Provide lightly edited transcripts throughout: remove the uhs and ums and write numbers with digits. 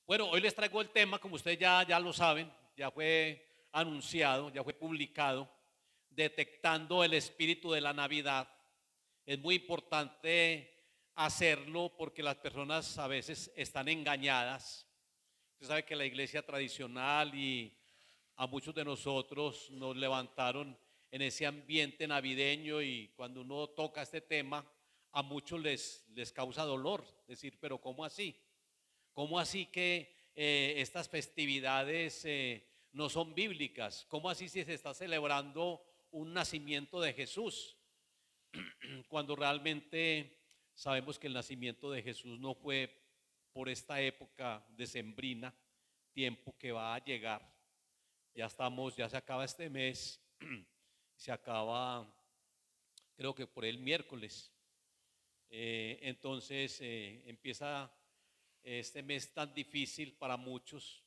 Bueno, hoy les traigo el tema, como ustedes ya lo saben, ya fue anunciado, ya fue publicado, detectando el espíritu de la Navidad. Es muy importante hacerlo porque las personas a veces están engañadas. Usted sabe que la iglesia tradicional y a muchos de nosotros nos levantaron en ese ambiente navideño y cuando uno toca este tema, a muchos les causa dolor. Decir, pero ¿cómo así? ¿Cómo así que estas festividades no son bíblicas? ¿Cómo así si se está celebrando un nacimiento de Jesús? Cuando realmente sabemos que el nacimiento de Jesús no fue por esta época decembrina, tiempo que va a llegar. Ya se acaba este mes, se acaba, creo que por el miércoles. Entonces empieza este mes tan difícil para muchos,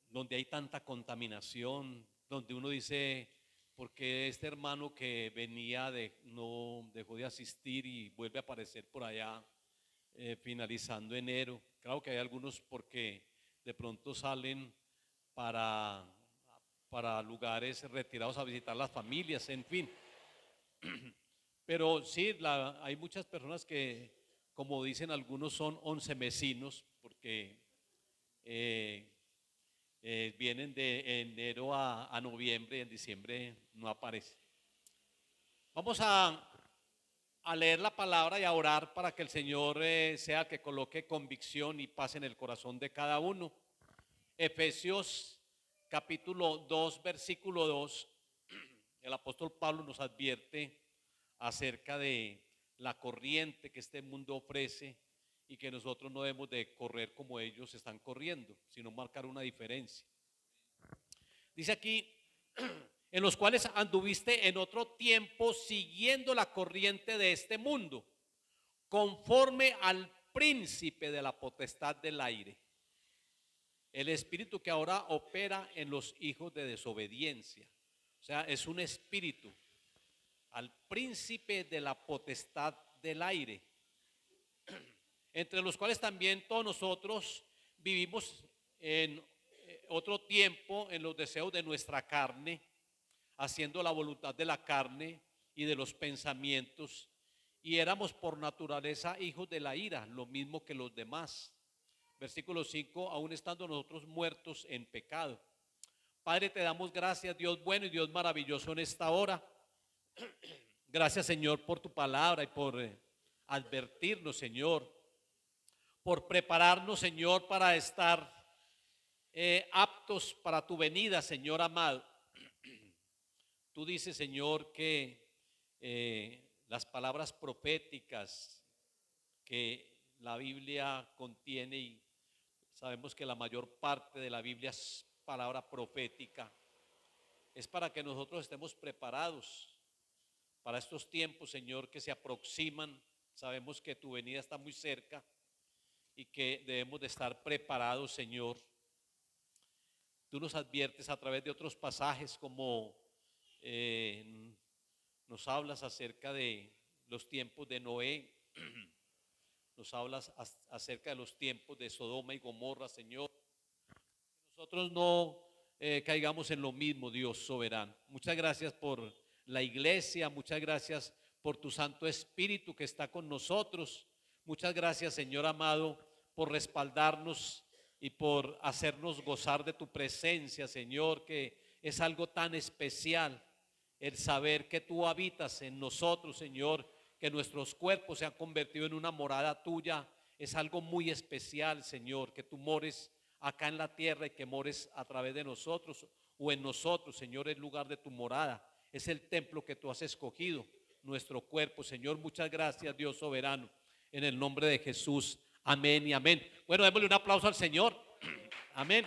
donde hay tanta contaminación, donde uno dice, ¿por qué este hermano que venía no dejó de asistir y vuelve a aparecer por allá finalizando enero? Claro que hay algunos porque de pronto salen para, para lugares retirados a visitar las familias, en fin. Pero sí, hay muchas personas que, como dicen algunos, son 11 mesinos, porque eh, vienen de enero a noviembre y en diciembre no aparece. Vamos a leer la palabra y a orar para que el Señor sea el que coloque convicción y paz en el corazón de cada uno. Efesios capítulo 2, versículo 2, el apóstol Pablo nos advierte acerca de la corriente que este mundo ofrece y que nosotros no debemos de correr como ellos están corriendo, sino marcar una diferencia. Dice aquí, en los cuales anduviste en otro tiempo siguiendo la corriente de este mundo, conforme al príncipe de la potestad del aire, el espíritu que ahora opera en los hijos de desobediencia. O sea, es un espíritu al príncipe de la potestad del aire, entre los cuales también todos nosotros vivimos en otro tiempo en los deseos de nuestra carne, haciendo la voluntad de la carne y de los pensamientos, y éramos por naturaleza hijos de la ira, lo mismo que los demás. Versículo 5, aún estando nosotros muertos en pecado. Padre, te damos gracias, Dios bueno y Dios maravilloso, en esta hora. Gracias, Señor, por tu palabra y por advertirnos, Señor, por prepararnos, Señor, para estar aptos para tu venida, Señor amado. Tú dices, Señor, que las palabras proféticas que la Biblia contiene, y sabemos que la mayor parte de la Biblia es palabra profética, es para que nosotros estemos preparados para estos tiempos, Señor, que se aproximan. Sabemos que tu venida está muy cerca y que debemos de estar preparados, Señor. Tú nos adviertes a través de otros pasajes, como nos hablas acerca de los tiempos de Noé, nos hablas acerca de los tiempos de Sodoma y Gomorra, Señor. Nosotros no caigamos en lo mismo, Dios soberano. Muchas gracias por la iglesia, muchas gracias por tu Santo Espíritu que está con nosotros. Muchas gracias, Señor amado, por respaldarnos y por hacernos gozar de tu presencia, Señor, que es algo tan especial el saber que tú habitas en nosotros, Señor, que nuestros cuerpos se han convertido en una morada tuya. Es algo muy especial, Señor, que tú mores acá en la tierra y que mores a través de nosotros o en nosotros, Señor, el lugar de tu morada. Es el templo que tú has escogido, nuestro cuerpo, Señor. Muchas gracias, Dios soberano, en el nombre de Jesús. Amén y amén. Bueno, démosle un aplauso al Señor. Amén.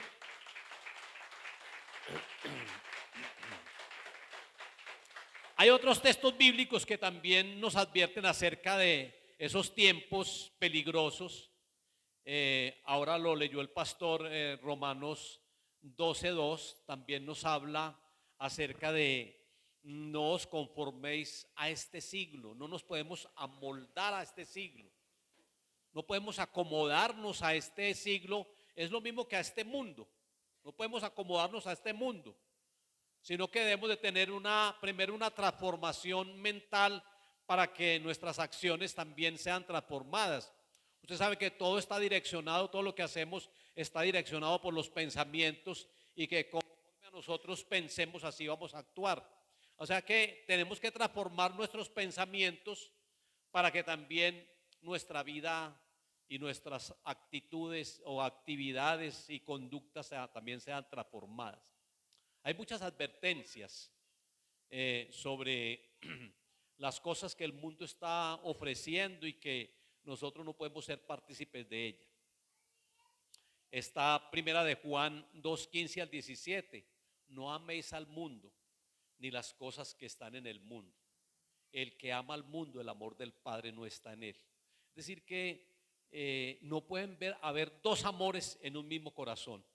Hay otros textos bíblicos que también nos advierten acerca de esos tiempos peligrosos. Ahora lo leyó el pastor, Romanos 12:2, también nos habla acerca de no os conforméis a este siglo, no nos podemos amoldar a este siglo. No podemos acomodarnos a este siglo, es lo mismo que a este mundo. No podemos acomodarnos a este mundo, sino que debemos de tener primero una transformación mental para que nuestras acciones también sean transformadas. Usted sabe que todo está direccionado, todo lo que hacemos está direccionado por los pensamientos y que conforme a nosotros pensemos así vamos a actuar. O sea que tenemos que transformar nuestros pensamientos para que también nuestra vida y nuestras actitudes o actividades y conductas también sean transformadas. Hay muchas advertencias sobre las cosas que el mundo está ofreciendo y que nosotros no podemos ser partícipes de ella. Está primera de Juan 2:15 al 17. No améis al mundo ni las cosas que están en el mundo. El que ama al mundo, el amor del Padre no está en él. Es decir que no pueden haber dos amores en un mismo corazón.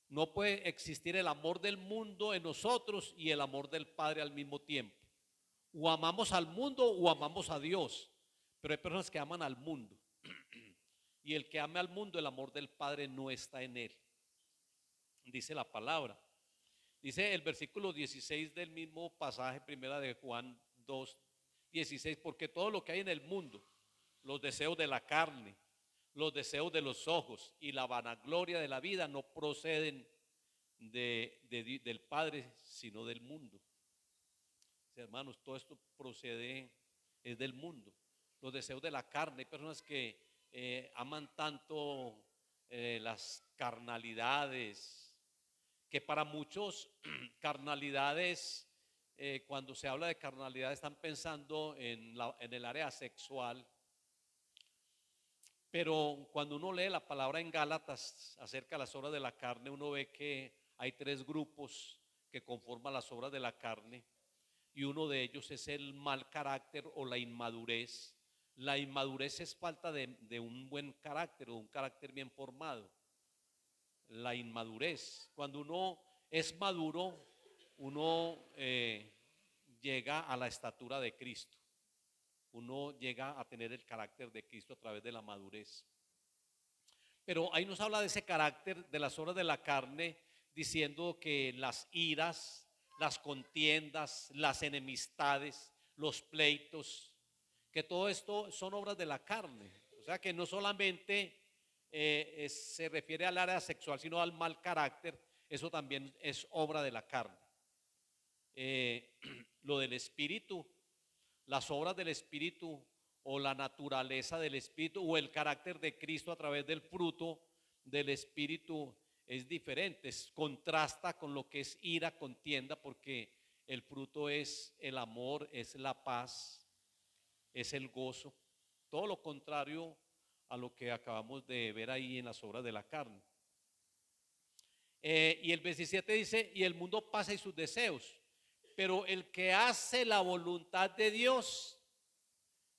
No puede existir el amor del mundo en nosotros y el amor del Padre al mismo tiempo. O amamos al mundo o amamos a Dios. Pero hay personas que aman al mundo. Y el que ame al mundo, el amor del Padre no está en él. Dice la palabra. Dice el versículo 16 del mismo pasaje, primera de Juan 2:16, porque todo lo que hay en el mundo, los deseos de la carne, los deseos de los ojos y la vanagloria de la vida no proceden del Padre, sino del mundo. Hermanos, todo esto es del mundo. Los deseos de la carne, hay personas que aman tanto las carnalidades, que para muchos carnalidades, cuando se habla de carnalidad están pensando en el área sexual. Pero cuando uno lee la palabra en Gálatas acerca de las obras de la carne, uno ve que hay tres grupos que conforman las obras de la carne y uno de ellos es el mal carácter o la inmadurez. La inmadurez es falta de un buen carácter o un carácter bien formado. La inmadurez, cuando uno es maduro, uno llega a la estatura de Cristo. Uno llega a tener el carácter de Cristo a través de la madurez. Pero ahí nos habla de ese carácter de las obras de la carne, diciendo que las iras, las contiendas, las enemistades, los pleitos, que todo esto son obras de la carne. O sea que no solamente se refiere al área sexual, sino al mal carácter. Eso también es obra de la carne. Lo del espíritu, las obras del espíritu o la naturaleza del espíritu o el carácter de Cristo a través del fruto del espíritu es diferente, contrasta con lo que es ira, contienda, porque el fruto es el amor, es la paz, es el gozo, todo lo contrario a lo que acabamos de ver ahí en las obras de la carne. Y el 27 dice, y el mundo pasa y sus deseos, pero el que hace la voluntad de Dios,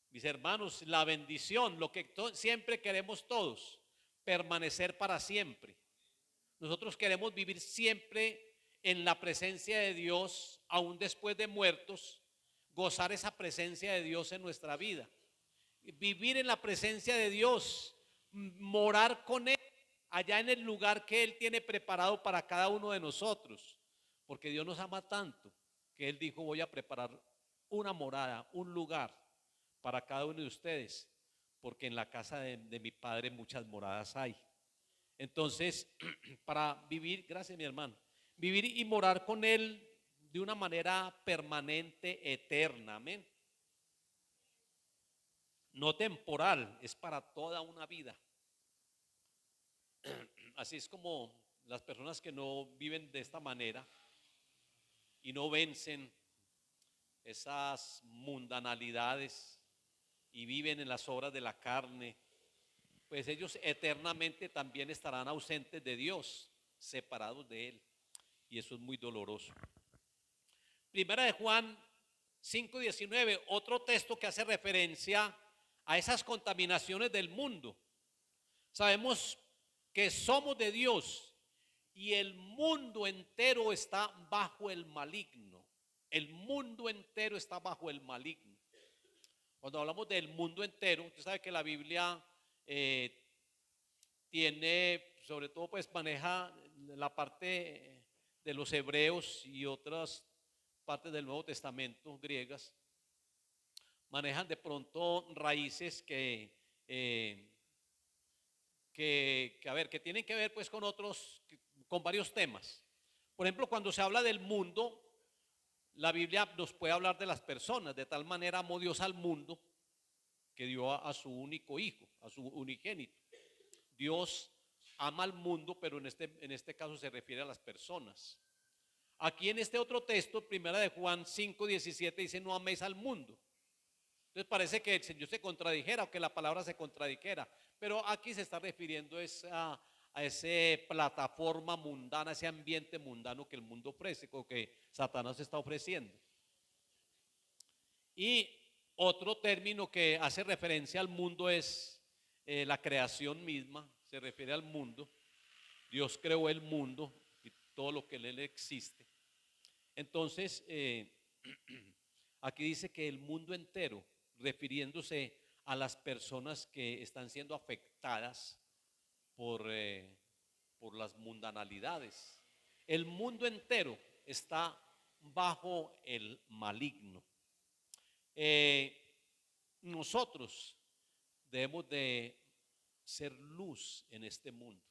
mis hermanos, la bendición, lo que siempre queremos todos, permanecer para siempre. Nosotros queremos vivir siempre en la presencia de Dios, aún después de muertos, gozar esa presencia de Dios en nuestra vida. Vivir en la presencia de Dios, morar con Él, allá en el lugar que Él tiene preparado para cada uno de nosotros. Porque Dios nos ama tanto que Él dijo, voy a preparar una morada, un lugar para cada uno de ustedes, porque en la casa de mi Padre muchas moradas hay. Entonces, para vivir, gracias mi hermano, vivir y morar con Él de una manera permanente, eterna, amén. No temporal, es para toda una vida. Así es como las personas que no viven de esta manera y no vencen esas mundanalidades y viven en las obras de la carne, pues ellos eternamente también estarán ausentes de Dios, separados de Él. Y eso es muy doloroso. Primera de Juan 5:19, otro texto que hace referencia a esas contaminaciones del mundo. Sabemos que somos de Dios y el mundo entero está bajo el maligno. El mundo entero está bajo el maligno. Cuando hablamos del mundo entero, usted sabe que la Biblia eh, tiene, sobre todo pues maneja la parte de los hebreos y otras partes del Nuevo Testamento griegas, manejan de pronto raíces a ver, que tienen que ver pues con otros, con varios temas. Por ejemplo, cuando se habla del mundo, la Biblia nos puede hablar de las personas. De tal manera amó Dios al mundo que dio a su único hijo, a su unigénito. Dios ama al mundo, pero en este caso se refiere a las personas. Aquí en este otro texto, primera de Juan 5:17, dice: no améis al mundo. Entonces parece que el Señor se contradijera o que la palabra se contradijera, pero aquí se está refiriendo a esa plataforma mundana, ese ambiente mundano que el mundo ofrece, o que Satanás está ofreciendo. Y otro término que hace referencia al mundo es la creación misma, se refiere al mundo. Dios creó el mundo y todo lo que en él existe. Entonces, aquí dice que el mundo entero, refiriéndose a las personas que están siendo afectadas por las mundanalidades. El mundo entero está bajo el maligno. Nosotros debemos de ser luz en este mundo.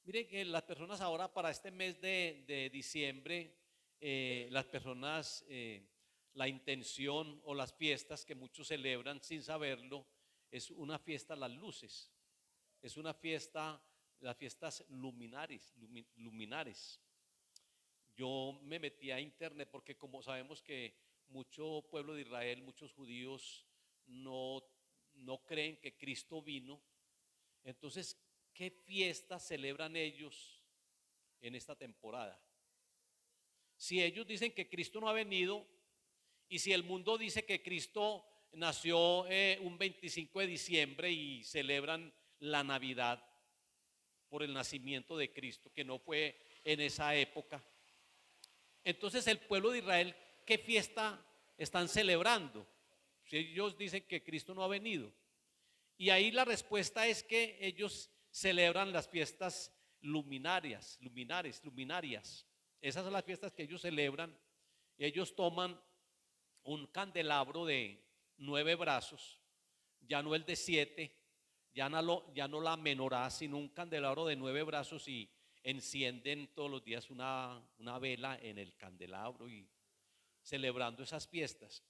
Miren que las personas ahora para este mes de diciembre, las personas, la intención o las fiestas que muchos celebran sin saberlo, es una fiesta a las luces, es una fiesta, las fiestas luminares. Yo me metí a internet porque como sabemos que mucho pueblo de Israel, muchos judíos no creen que Cristo vino. Entonces, ¿qué fiestas celebran ellos en esta temporada? Si ellos dicen que Cristo no ha venido, y si el mundo dice que Cristo nació un 25 de diciembre y celebran la Navidad por el nacimiento de Cristo, que no fue en esa época, entonces el pueblo de Israel, ¿qué fiesta están celebrando? Si ellos dicen que Cristo no ha venido. Y ahí la respuesta es que ellos celebran las fiestas luminarias. Esas son las fiestas que ellos celebran. Ellos toman un candelabro de 9 brazos, ya no el de 7, ya no la menorá, sino un candelabro de 9 brazos, y encienden todos los días una vela en el candelabro y celebrando esas fiestas.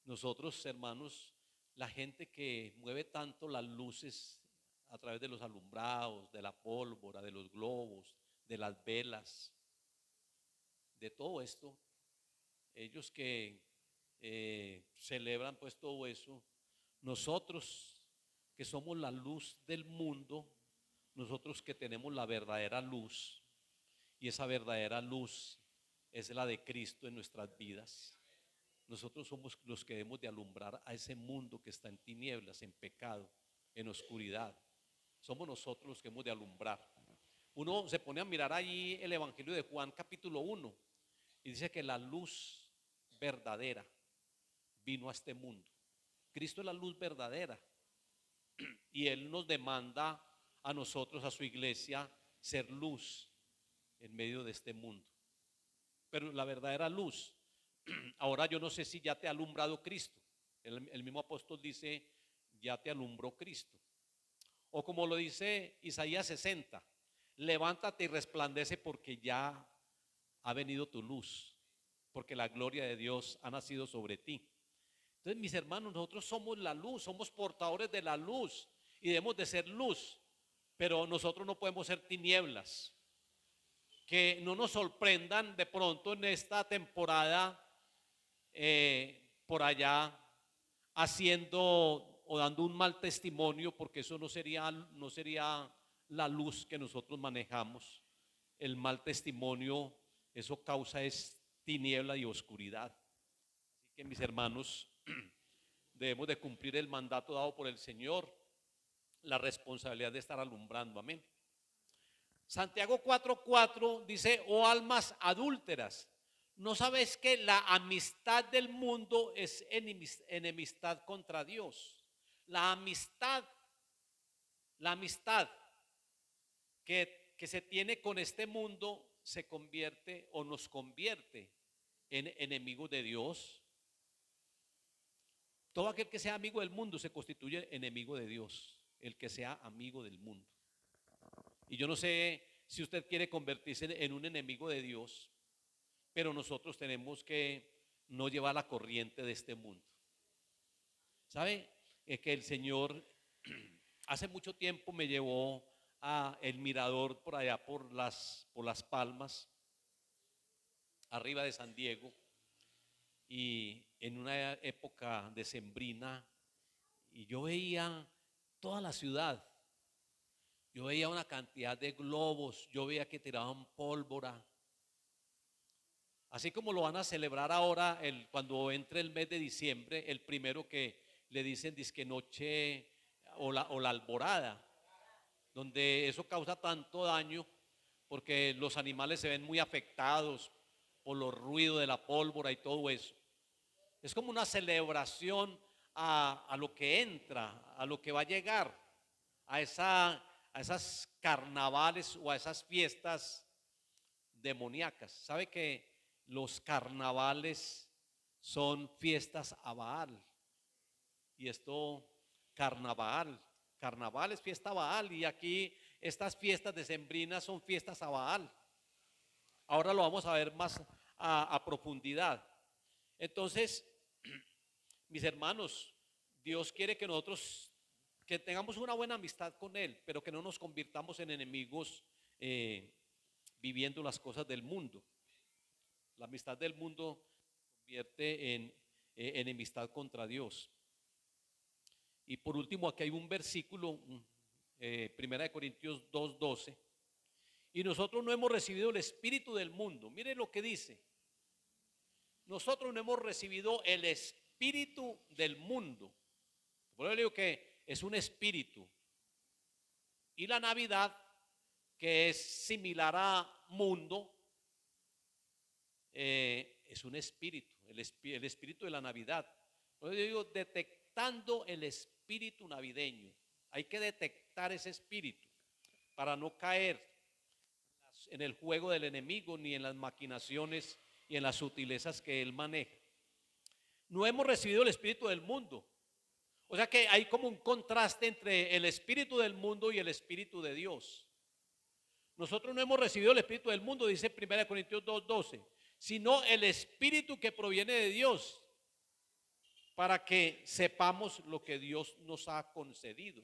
Nosotros, hermanos, la gente que mueve tanto las luces a través de los alumbrados, de la pólvora, de los globos, de las velas, de todo esto, ellos que celebran pues todo eso, nosotros que somos la luz del mundo, nosotros que tenemos la verdadera luz, y esa verdadera luz es la de Cristo en nuestras vidas. Nosotros somos los que debemos de alumbrar a ese mundo que está en tinieblas, en pecado, en oscuridad. Somos nosotros los que hemos de alumbrar. Uno se pone a mirar allí el Evangelio de Juan capítulo 1 y dice que la luz verdadera vino a este mundo. Cristo es la luz verdadera y Él nos demanda a nosotros, a su iglesia, ser luz en medio de este mundo. Pero la verdadera luz, ahora yo no sé si ya te ha alumbrado Cristo. El mismo apóstol dice: ya te alumbró Cristo. O como lo dice Isaías 60, levántate y resplandece porque ya ha venido tu luz, porque la gloria de Dios ha nacido sobre ti. Entonces, mis hermanos, nosotros somos la luz, somos portadores de la luz y debemos de ser luz, pero nosotros no podemos ser tinieblas. Que no nos sorprendan de pronto en esta temporada por allá haciendo o dando un mal testimonio, porque eso no sería la luz que nosotros manejamos. El mal testimonio, eso causa es tiniebla y oscuridad. Así que, mis hermanos, debemos de cumplir el mandato dado por el Señor, la responsabilidad de estar alumbrando. Amén. Santiago 4:4 dice: oh almas adúlteras, ¿No sabes que la amistad del mundo es enemistad contra Dios? La amistad, la amistad que se tiene con este mundo se convierte o nos convierte en enemigos de Dios. Todo aquel que sea amigo del mundo se constituye enemigo de Dios, el que sea amigo del mundo. Y yo no sé si usted quiere convertirse en un enemigo de Dios, pero nosotros tenemos que no llevar la corriente de este mundo. ¿Sabe? Es que el Señor hace mucho tiempo me llevó a el mirador por allá por las Palmas, arriba de San Diego, y en una época decembrina, y yo veía toda la ciudad. Yo veía una cantidad de globos, yo veía que tiraban pólvora. Así como lo van a celebrar ahora, cuando entre el mes de diciembre, el primero que le dicen disque noche o la alborada, donde eso causa tanto daño porque los animales se ven muy afectados por los ruidos de la pólvora y todo eso. Es como una celebración a lo que entra, a lo que va a llegar, a esas carnavales o a esas fiestas demoníacas. ¿Sabe que los carnavales son fiestas a Baal? Y esto, carnaval es fiesta a Baal, y aquí estas fiestas decembrinas son fiestas a Baal. Ahora lo vamos a ver más a profundidad. Entonces, mis hermanos, Dios quiere que nosotros que tengamos una buena amistad con Él, pero que no nos convirtamos en enemigos viviendo las cosas del mundo. La amistad del mundo se convierte en enemistad contra Dios. Y por último, aquí hay un versículo, 1 Corintios 2:12. Y nosotros no hemos recibido el espíritu del mundo. Miren lo que dice. Nosotros no hemos recibido el espíritu del mundo. Por eso le digo que es un espíritu. Y la Navidad, que es similar a mundo, es un espíritu, el espíritu de la Navidad. Por eso yo digo, detectando el espíritu navideño. Hay que detectar ese espíritu para no caer en el juego del enemigo ni en las maquinaciones y en las sutilezas que él maneja. No hemos recibido el espíritu del mundo. O sea que hay como un contraste entre el espíritu del mundo y el espíritu de Dios. Nosotros no hemos recibido el espíritu del mundo, dice 1 Corintios 2:12, sino el espíritu que proviene de Dios, para que sepamos lo que Dios nos ha concedido.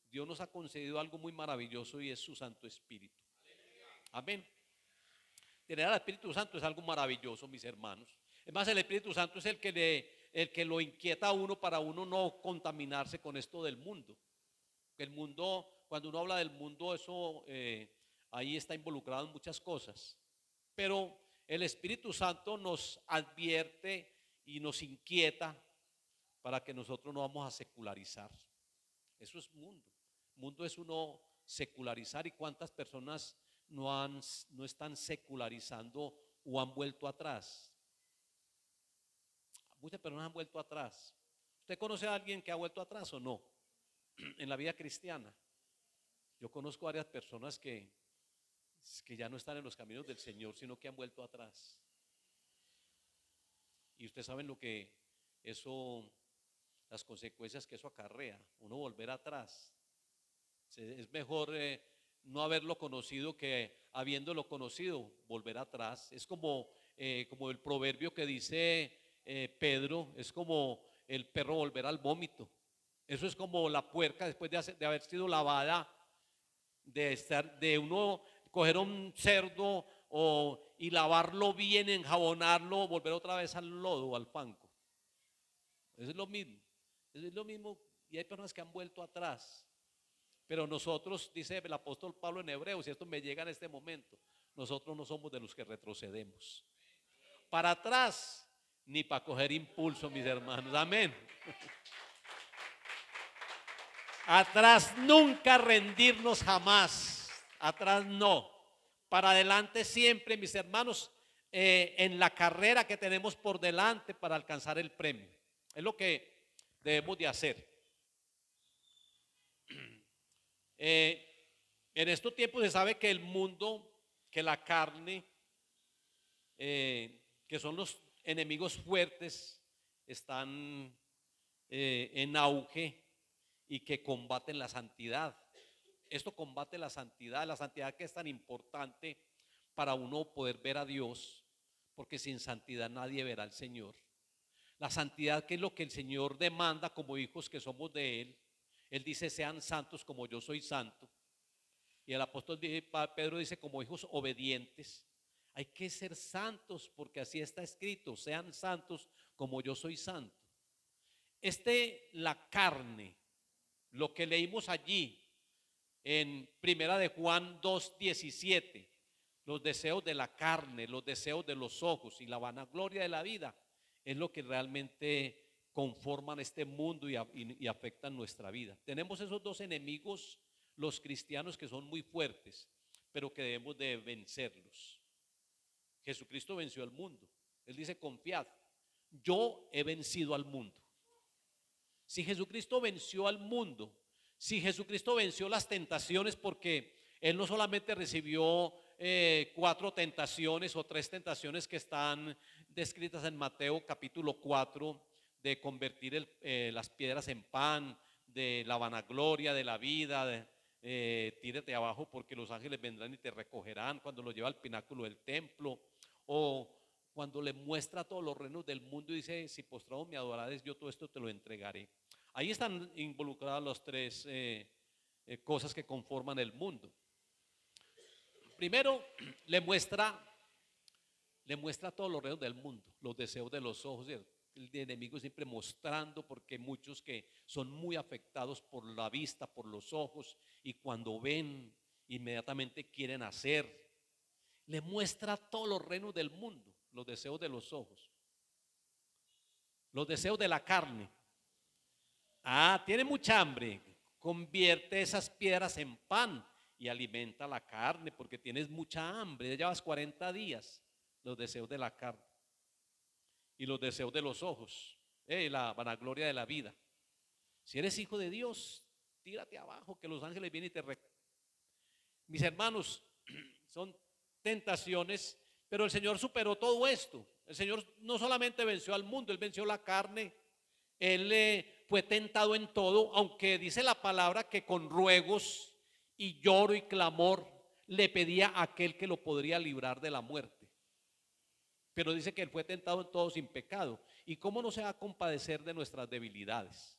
Dios nos ha concedido algo muy maravilloso y es su Santo Espíritu. Amén. Tener al Espíritu Santo es algo maravilloso, mis hermanos. Es más, el Espíritu Santo es el que lo inquieta a uno para uno no contaminarse con esto del mundo. El mundo, cuando uno habla del mundo, eso ahí está involucrado en muchas cosas. Pero el Espíritu Santo nos advierte y nos inquieta para que nosotros no vamos a secularizar. Eso es mundo. Mundo es uno secularizar, y cuántas personas no están secularizando o han vuelto atrás. Muchas personas han vuelto atrás. ¿Usted conoce a alguien que ha vuelto atrás o no? En la vida cristiana. Yo conozco varias personas que ya no están en los caminos del Señor, sino que han vuelto atrás. Y ustedes saben lo que eso, las consecuencias que eso acarrea, uno volver atrás. Es mejor no haberlo conocido que habiéndolo conocido volver atrás. Es como el proverbio que dice Pedro, es como el perro volver al vómito. Eso es como la puerca después de haber sido lavada, de uno coger un cerdo y lavarlo bien, enjabonarlo, volver otra vez al lodo, al fango. Eso es lo mismo. Eso es lo mismo, y hay personas que han vuelto atrás. Pero nosotros, dice el apóstol Pablo en Hebreos, y esto me llega en este momento, nosotros no somos de los que retrocedemos para atrás ni para coger impulso, mis hermanos. Amén. Atrás nunca, rendirnos jamás. Atrás no. Para adelante siempre, mis hermanos. en la carrera que tenemos por delante para alcanzar el premio. Es lo que debemos de hacer. En estos tiempos se sabe que el mundo, que la carne, que son los enemigos fuertes, están en auge y que combaten la santidad. Esto combate la santidad que es tan importante para uno poder ver a Dios, porque sin santidad nadie verá al Señor. La santidad, que es lo que el Señor demanda como hijos que somos de Él. Él dice: sean santos como yo soy santo. Y el apóstol Pedro dice: como hijos obedientes. Hay que ser santos porque así está escrito: sean santos como yo soy santo. La carne, lo que leímos allí en Primera de Juan 2:17, los deseos de la carne, los deseos de los ojos y la vanagloria de la vida, es lo que realmente conforman este mundo y afectan nuestra vida. Tenemos esos dos enemigos, los cristianos, que son muy fuertes, pero que debemos de vencerlos. Jesucristo venció al mundo. Él dice: confiad, yo he vencido al mundo. Si Jesucristo venció al mundo, si Jesucristo venció las tentaciones, porque Él no solamente recibió 4 tentaciones o 3 tentaciones que están descritas en Mateo capítulo 4, de convertir las piedras en pan, de la vanagloria de la vida, tírate abajo porque los ángeles vendrán y te recogerán, cuando lo lleva al pináculo del templo, o cuando le muestra todos los reinos del mundo y dice: si postrado me adorares, yo todo esto te lo entregaré. Ahí están involucradas las 3 cosas que conforman el mundo. Primero, le muestra todos los reinos del mundo, los deseos de los ojos. El enemigo siempre mostrando, porque muchos que son muy afectados por la vista, por los ojos, y cuando ven inmediatamente quieren hacer. Le muestra todos los reinos del mundo, los deseos de los ojos, los deseos de la carne. Tiene mucha hambre, convierte esas piedras en pan y alimenta la carne, porque tienes mucha hambre. Ya llevas 40 días. Los deseos de la carne y los deseos de los ojos, la vanagloria de la vida. Si eres hijo de Dios, tírate abajo, que los ángeles vienen y te recogen. Mis hermanos, son tentaciones, pero el Señor superó todo esto. El Señor no solamente venció al mundo, Él venció la carne. Él fue tentado en todo, aunque dice la palabra que con ruegos y lloro y clamor le pedía a aquel que lo podría librar de la muerte. Pero dice que Él fue tentado en todo sin pecado. ¿Y cómo no se va a compadecer de nuestras debilidades?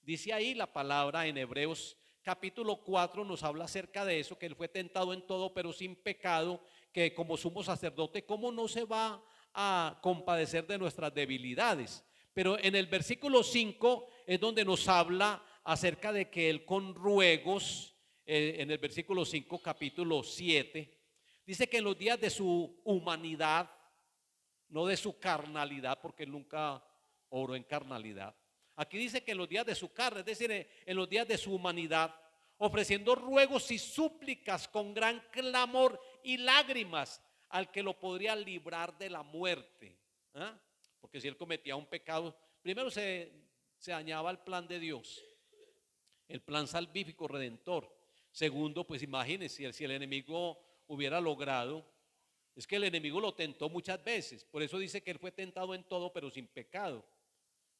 Dice ahí la palabra en Hebreos capítulo 4, nos habla acerca de eso, que Él fue tentado en todo pero sin pecado, que como sumo sacerdote, ¿cómo no se va a compadecer de nuestras debilidades? Pero en el versículo 5 es donde nos habla acerca de que Él con ruegos, en el versículo 5 capítulo 7, dice que en los días de su humanidad, no de su carnalidad, porque Él nunca obró en carnalidad. Aquí dice que en los días de su carne, es decir, en los días de su humanidad, ofreciendo ruegos y súplicas con gran clamor y lágrimas al que lo podría librar de la muerte. Porque si Él cometía un pecado, primero se dañaba el plan de Dios, el plan salvífico redentor. Segundo, pues imagínense, si el enemigo hubiera logrado, es que el enemigo lo tentó muchas veces. Por eso dice que Él fue tentado en todo pero sin pecado.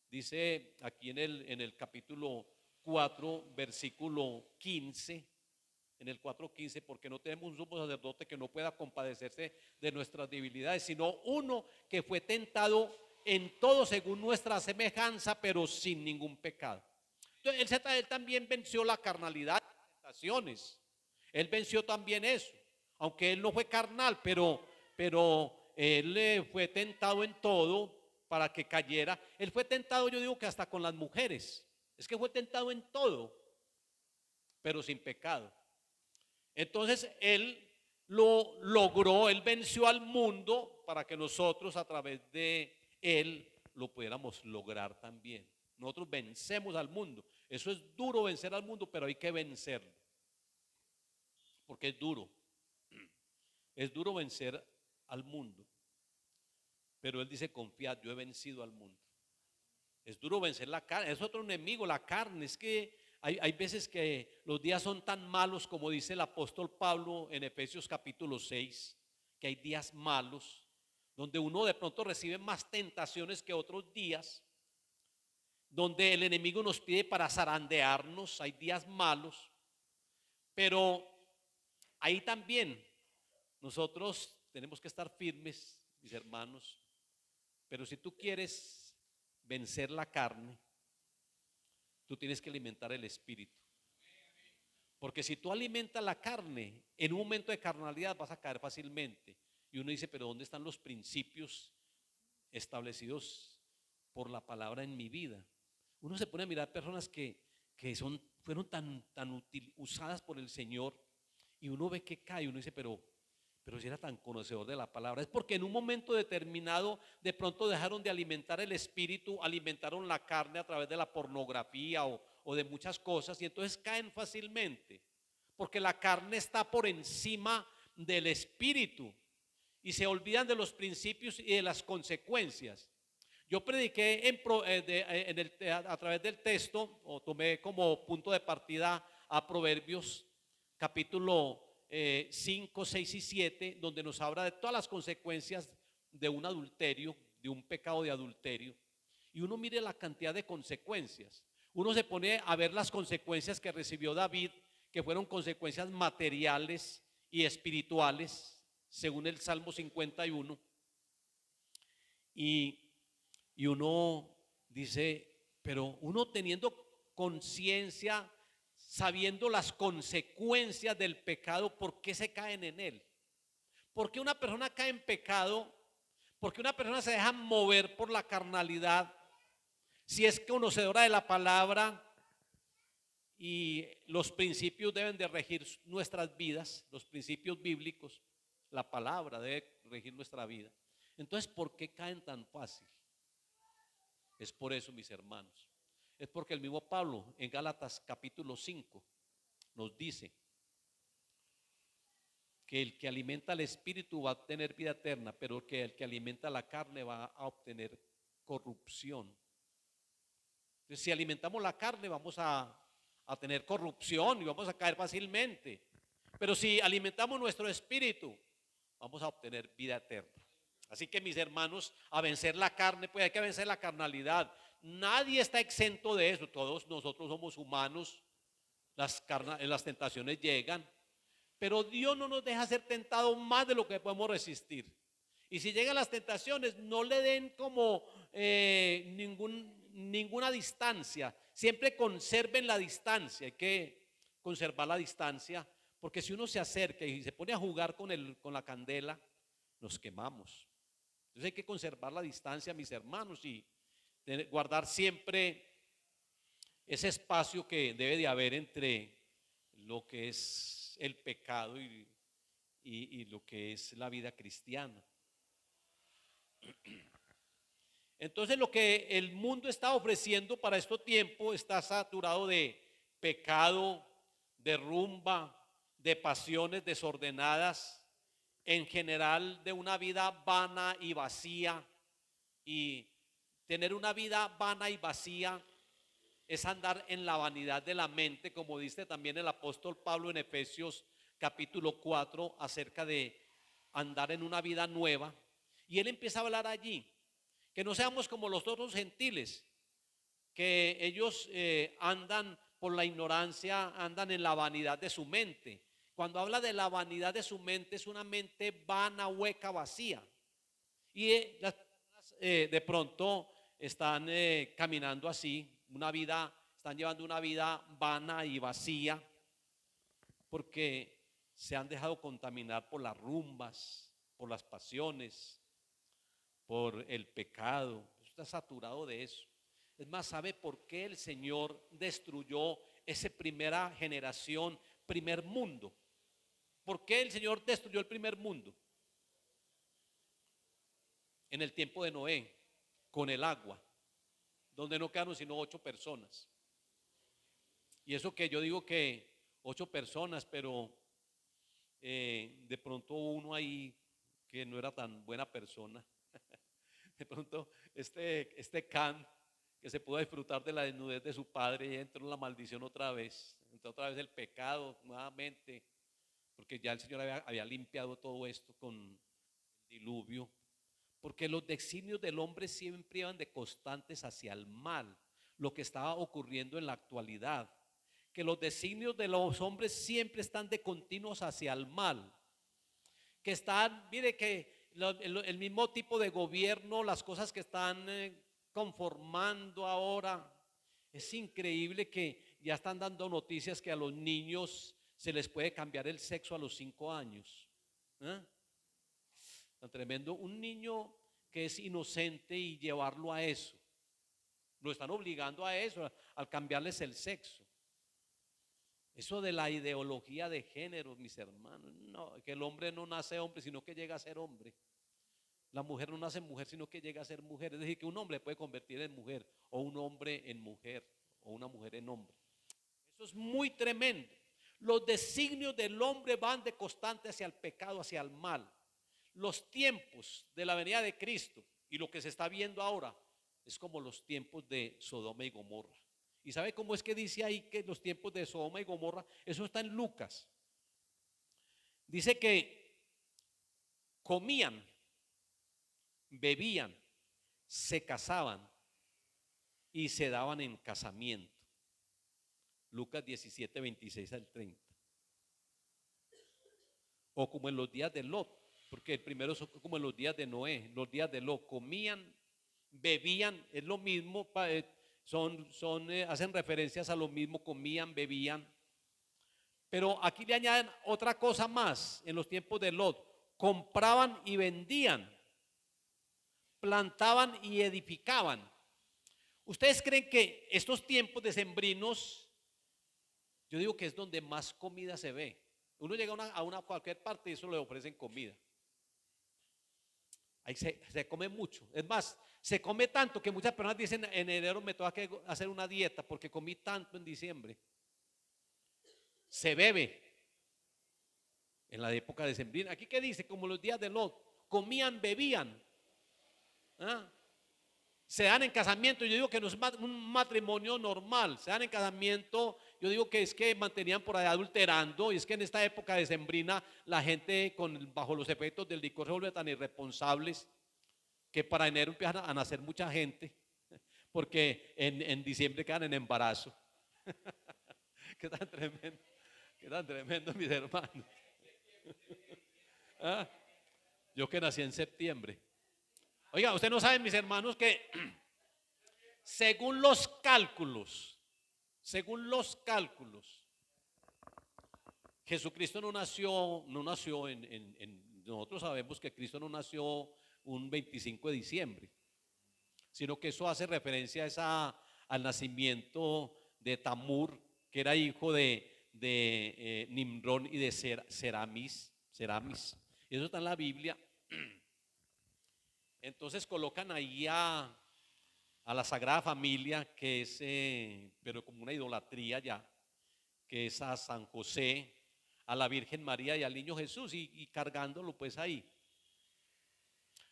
Dice aquí en el capítulo 4 versículo 15, en el 4:15, porque no tenemos un sumo sacerdote que no pueda compadecerse de nuestras debilidades, sino uno que fue tentado en todo según nuestra semejanza, pero sin ningún pecado. Entonces él también venció la carnalidad, las tentaciones. Él venció también eso, aunque Él no fue carnal, pero Él fue tentado en todo para que cayera. Él fue tentado, yo digo que hasta con las mujeres. Es que fue tentado en todo, pero sin pecado. Entonces Él lo logró, Él venció al mundo para que nosotros a través de Él lo pudiéramos lograr también. Nosotros vencemos al mundo. Eso es duro, vencer al mundo, pero hay que vencerlo, porque es duro. Es duro vencer al mundo. Pero Él dice, confiad, yo he vencido al mundo. Es duro vencer la carne, es otro enemigo, la carne. Es que hay veces que los días son tan malos como dice el apóstol Pablo en Efesios capítulo 6, que hay días malos, donde uno de pronto recibe más tentaciones que otros días, donde el enemigo nos pide para zarandearnos, hay días malos, pero ahí también nosotros tenemos que estar firmes, mis hermanos. Pero si tú quieres vencer la carne, tú tienes que alimentar el espíritu. Porque si tú alimentas la carne, en un momento de carnalidad vas a caer fácilmente. Y uno dice, pero ¿dónde están los principios establecidos por la palabra en mi vida? Uno se pone a mirar personas que fueron tan usadas por el Señor, y uno ve que cae, uno dice, pero si era tan conocedor de la palabra. Es porque en un momento determinado de pronto dejaron de alimentar el espíritu, alimentaron la carne a través de la pornografía o de muchas cosas, y entonces caen fácilmente, porque la carne está por encima del espíritu y se olvidan de los principios y de las consecuencias. Yo prediqué a través del texto, o tomé como punto de partida a Proverbios capítulo 5, 6 y 7, donde nos habla de todas las consecuencias de un adulterio, de un pecado de adulterio. Y uno mire la cantidad de consecuencias. Uno se pone a ver las consecuencias que recibió David, que fueron consecuencias materiales y espirituales, según el Salmo 51. Y uno dice, pero uno teniendo conciencia, sabiendo las consecuencias del pecado, ¿por qué se caen en él? ¿Por qué una persona cae en pecado? ¿Por qué una persona se deja mover por la carnalidad? Si es conocedora de la palabra y los principios deben de regir nuestras vidas, los principios bíblicos, la palabra debe regir nuestra vida. Entonces, ¿por qué caen tan fácil? Es por eso, mis hermanos. Es porque el mismo Pablo en Gálatas capítulo 5 nos dice que el que alimenta al espíritu va a obtener vida eterna, pero que el que alimenta la carne va a obtener corrupción. Entonces, si alimentamos la carne, vamos a tener corrupción y vamos a caer fácilmente. Pero si alimentamos nuestro espíritu, vamos a obtener vida eterna. Así que, mis hermanos, a vencer la carne, pues hay que vencer la carnalidad. Nadie está exento de eso. Todos nosotros somos humanos. Las tentaciones llegan, pero Dios no nos deja ser tentados más de lo que podemos resistir. Y si llegan las tentaciones, no le den como ninguna distancia. Siempre conserven la distancia. Hay que conservar la distancia, porque si uno se acerca y se pone a jugar con la candela, nos quemamos. Entonces hay que conservar la distancia, mis hermanos, y guardar siempre ese espacio que debe de haber entre lo que es el pecado y lo que es la vida cristiana. Entonces, lo que el mundo está ofreciendo para este tiempo está saturado de pecado, de rumba, de pasiones desordenadas, en general de una vida vana y vacía. Y tener una vida vana y vacía es andar en la vanidad de la mente, como dice también el apóstol Pablo en Efesios capítulo 4, acerca de andar en una vida nueva. Y él empieza a hablar allí, que no seamos como los otros gentiles, que ellos andan por la ignorancia, andan en la vanidad de su mente. Cuando habla de la vanidad de su mente, es una mente vana, hueca, vacía. Y las personas de pronto están caminando así, están llevando una vida vana y vacía, porque se han dejado contaminar por las rumbas, por las pasiones, por el pecado. Está saturado de eso. Es más, ¿sabe por qué el Señor destruyó esa primera generación, primer mundo? ¿Por qué el Señor destruyó el primer mundo? En el tiempo de Noé, con el agua, donde no quedaron sino 8 personas. Y eso que yo digo que 8 personas, pero de pronto uno ahí que no era tan buena persona. De pronto, este Can, que se pudo disfrutar de la desnudez de su padre, y entró en la maldición entró otra vez el pecado nuevamente, porque ya el Señor había limpiado todo esto con el diluvio. Porque los designios del hombre siempre iban de constantes hacia el mal, lo que estaba ocurriendo en la actualidad, que los designios de los hombres siempre están de continuos hacia el mal, que están, mire que el mismo tipo de gobierno, las cosas que están conformando ahora, es increíble que ya están dando noticias que a los niños se les puede cambiar el sexo a los 5 años. ¿Eh? Tan tremendo, un niño que es inocente y llevarlo a eso, lo están obligando a eso, al cambiarles el sexo. Eso de la ideología de género, mis hermanos, no, que el hombre no nace hombre, sino que llega a ser hombre. La mujer no nace mujer, sino que llega a ser mujer. Es decir, que un hombre puede convertir en mujer, o un hombre en mujer, o una mujer en hombre. Eso es muy tremendo. Los designios del hombre van de constante hacia el pecado, hacia el mal. Los tiempos de la venida de Cristo y lo que se está viendo ahora es como los tiempos de Sodoma y Gomorra. ¿Y sabe cómo es que dice ahí que los tiempos de Sodoma y Gomorra? Eso está en Lucas. Dice que comían, bebían, se casaban y se daban en casamiento. Lucas 17, 26 al 30. O como en los días de Lot, porque el primero son como en los días de Noé, los días de Lot, comían, bebían, es lo mismo, hacen referencias a lo mismo, comían, bebían. Pero aquí le añaden otra cosa más en los tiempos de Lot: compraban y vendían, plantaban y edificaban. ¿Ustedes creen que estos tiempos decembrinos, yo digo que es donde más comida se ve? Uno llega a una cualquier parte y eso le ofrecen comida. Ahí se come mucho. Es más, se come tanto que muchas personas dicen: en enero me toca que hacer una dieta porque comí tanto en diciembre. Se bebe en la época decembrina. Aquí que dice, como los días de Lot, comían, bebían. ¿Ah? Se dan en casamiento. Yo digo que no es un matrimonio normal. Se dan en casamiento. Yo digo que es que mantenían por ahí adulterando. Y es que en esta época decembrina la gente bajo los efectos del licor se vuelve tan irresponsables que para enero empiezan a nacer mucha gente, porque en diciembre quedan en embarazo. Qué tan tremendo, mis hermanos. ¿Ah? Yo que nací en septiembre. Oiga, ustedes no saben, mis hermanos, que según los cálculos, Jesucristo no nació nosotros sabemos que Cristo no nació un 25 de diciembre, sino que eso hace referencia al nacimiento de Tamur, que era hijo de Nimrón y de Seramis. Eso está en la Biblia. Entonces colocan ahí a la Sagrada Familia, que es, pero como una idolatría ya, que es a San José, a la Virgen María y al niño Jesús, y cargándolo pues ahí.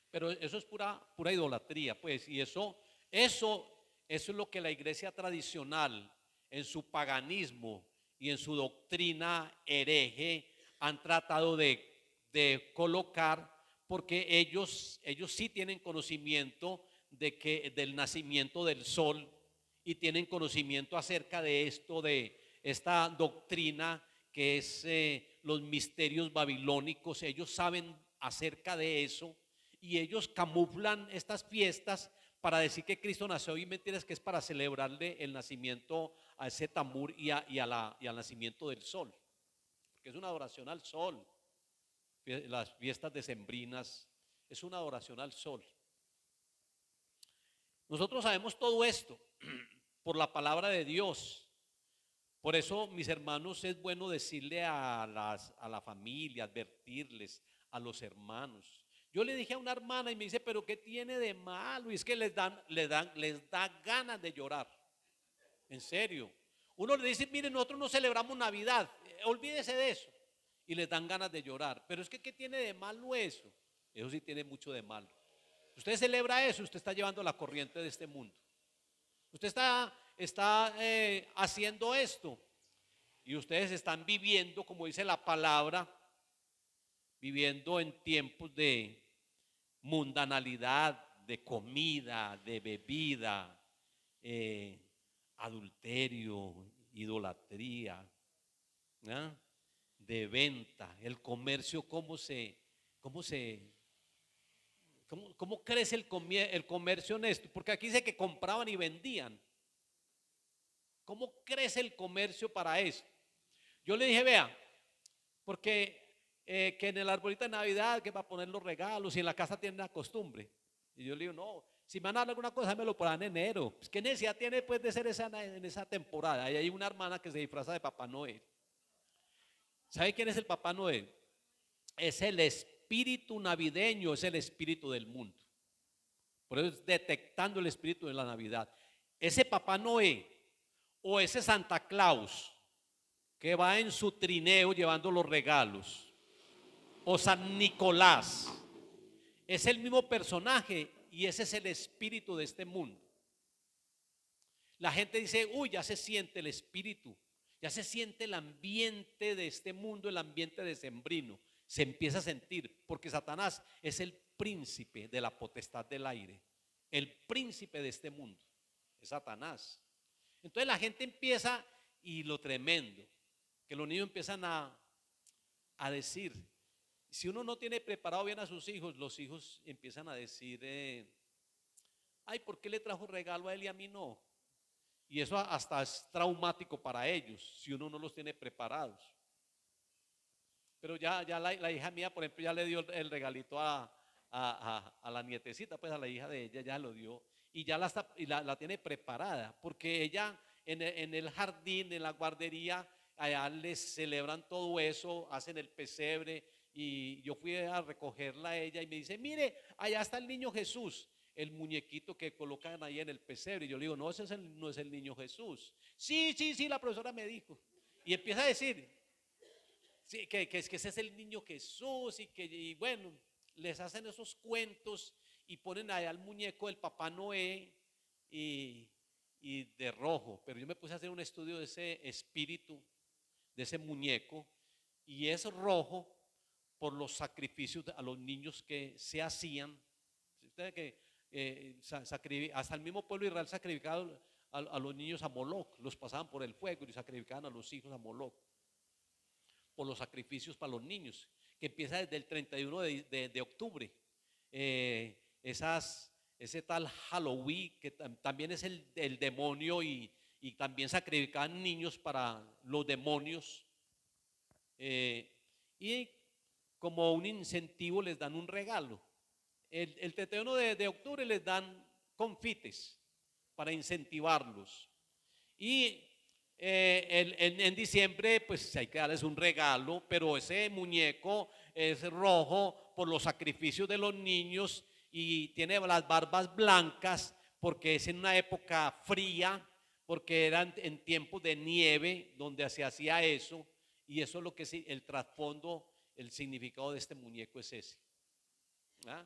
Pero eso es pura idolatría, pues, y eso es lo que la iglesia tradicional, en su paganismo y en su doctrina hereje, han tratado de colocar, porque ellos sí tienen conocimiento del nacimiento del sol, y tienen conocimiento acerca de esto, de esta doctrina que es los misterios babilónicos. Ellos saben acerca de eso, y ellos camuflan estas fiestas para decir que Cristo nació, y mentiras que es para celebrarle el nacimiento a ese Tamur y al nacimiento del sol, porque es una adoración al sol. Las fiestas decembrinas es una adoración al sol. Nosotros sabemos todo esto por la palabra de Dios. Por eso, mis hermanos, es bueno decirle a la familia, advertirles a los hermanos. Yo le dije a una hermana y me dice: pero ¿qué tiene de malo? Y es que les da ganas de llorar. En serio. Uno le dice: mire, nosotros no celebramos Navidad, olvídese de eso. Y les dan ganas de llorar. Pero es que ¿qué tiene de malo eso? Eso sí tiene mucho de malo. Si usted celebra eso, usted está llevando la corriente de este mundo. Usted está haciendo esto y ustedes están viviendo, como dice la palabra, viviendo en tiempos de mundanalidad, de comida, de bebida, adulterio, idolatría, ¿ah? De venta, el comercio, cómo crece el comercio en esto, porque aquí dice que compraban y vendían. ¿Cómo crece el comercio para eso? Yo le dije, vea, porque que en el arbolito de Navidad que va a poner los regalos y en la casa tienen la costumbre. Y yo le digo, no, si me van a dar alguna cosa, me lo pongan en enero. Pues, ¿qué necesidad tiene pues de ser en esa temporada? Ahí hay una hermana que se disfraza de Papá Noel. ¿Sabe quién es el Papá Noel? Es el espíritu navideño, es el espíritu del mundo. Por eso es detectando el espíritu de la Navidad. Ese Papá Noel o ese Santa Claus que va en su trineo llevando los regalos, o San Nicolás, es el mismo personaje y ese es el espíritu de este mundo. La gente dice, uy, ya se siente el espíritu, ya se siente el ambiente de este mundo, el ambiente decembrino. Se empieza a sentir, porque Satanás es el príncipe de la potestad del aire, el príncipe de este mundo, es Satanás. Entonces la gente empieza, y lo tremendo, que los niños empiezan a decir, si uno no tiene preparado bien a sus hijos, los hijos empiezan a decir, ay, ¿por qué le trajo regalo a él y a mí no? Y eso hasta es traumático para ellos, si uno no los tiene preparados. Pero ya la hija mía, por ejemplo, ya le dio el regalito a la nietecita, pues a la hija de ella, ya lo dio. Y ya la tiene preparada, porque ella en el jardín, en la guardería, allá les celebran todo eso, hacen el pesebre. Y yo fui a recogerla a ella y me dice, mire, allá está el niño Jesús, el muñequito que colocan ahí en el pesebre. Y yo le digo, no, no es el niño Jesús. Sí, la profesora me dijo. Y empieza a decir, sí, que ese es el niño Jesús y bueno, les hacen esos cuentos y ponen allá al muñeco del Papá Noé y de rojo. Pero yo me puse a hacer un estudio de ese espíritu, de ese muñeco, y es rojo por los sacrificios a los niños que se hacían. Ustedes que hasta el mismo pueblo de Israel sacrificaba a los niños a Moloc, los pasaban por el fuego y sacrificaban a los hijos a Moloc por los sacrificios para los niños, que empieza desde el 31 de octubre. Ese tal Halloween, que también es el demonio y también sacrificaban niños para los demonios. Y como un incentivo les dan un regalo. El 31 de octubre les dan confites para incentivarlos. Y en diciembre pues hay que darles un regalo, pero ese muñeco es rojo por los sacrificios de los niños y tiene las barbas blancas porque es en una época fría, porque eran en tiempos de nieve donde se hacía eso, y eso es lo que es el trasfondo, el significado de este muñeco es ese. ¿Ah?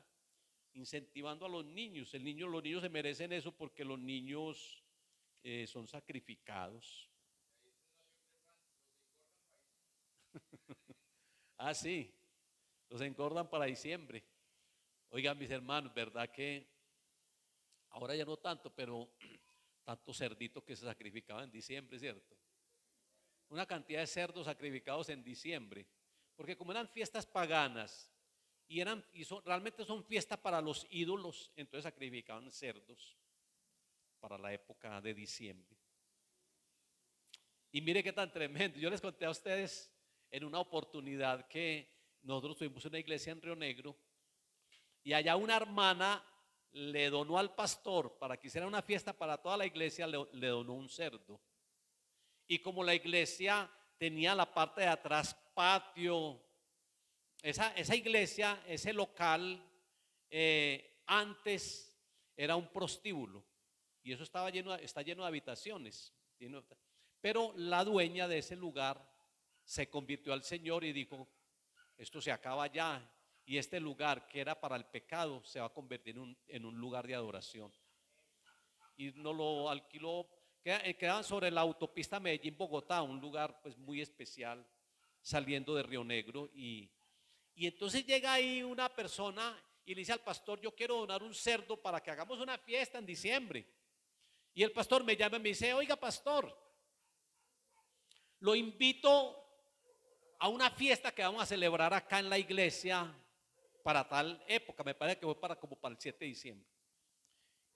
Incentivando a los niños. Los niños se merecen eso porque los niños son sacrificados. Ah, sí, los engordan para diciembre. Oigan, mis hermanos, ¿verdad que ahora ya no tanto, pero tantos cerditos que se sacrificaban en diciembre, ¿cierto? Una cantidad de cerdos sacrificados en diciembre, porque como eran fiestas paganas realmente son fiestas para los ídolos, entonces sacrificaban cerdos para la época de diciembre. Y mire qué tan tremendo. Yo les conté a ustedes en una oportunidad que nosotros tuvimos una iglesia en Río Negro y allá una hermana le donó al pastor, para que hiciera una fiesta para toda la iglesia, le donó un cerdo. Y como la iglesia tenía la parte de atrás patio, esa iglesia, ese local, antes era un prostíbulo y eso está lleno de habitaciones. Pero la dueña de ese lugar se convirtió al Señor y dijo, esto se acaba ya. Y este lugar que era para el pecado se va a convertir en un lugar de adoración. Y nos lo alquiló, quedaban sobre la autopista Medellín-Bogotá, un lugar pues muy especial, saliendo de Río Negro. Y entonces llega ahí una persona y le dice al pastor: yo quiero donar un cerdo para que hagamos una fiesta en diciembre. Y el pastor me llama y me dice: oiga, pastor, lo invito a una fiesta que vamos a celebrar acá en la iglesia para tal época. Me parece que fue como para el 7 de diciembre.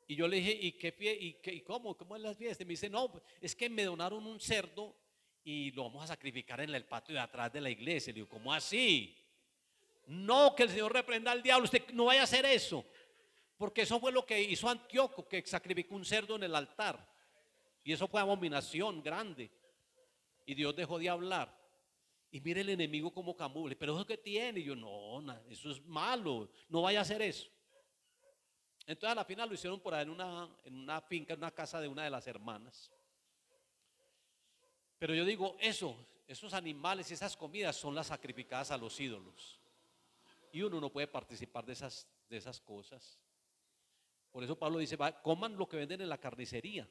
Y yo le dije: ¿y qué fiesta? ¿Y cómo es la fiesta? Y me dice: no, es que me donaron un cerdo y lo vamos a sacrificar en el patio de atrás de la iglesia. Le digo: ¿cómo así? No, que el Señor reprenda al diablo, usted no vaya a hacer eso. Porque eso fue lo que hizo Antíoco, que sacrificó un cerdo en el altar. Y eso fue abominación grande. Y Dios dejó de hablar. Y mire el enemigo como camufla: pero eso que tiene. Y yo: no, eso es malo, no vaya a hacer eso. Entonces a la final lo hicieron por ahí en una finca, en una casa de una de las hermanas. Pero yo digo, esos animales y esas comidas son las sacrificadas a los ídolos. Y uno no puede participar de esas cosas. Por eso Pablo dice: coman lo que venden en la carnicería.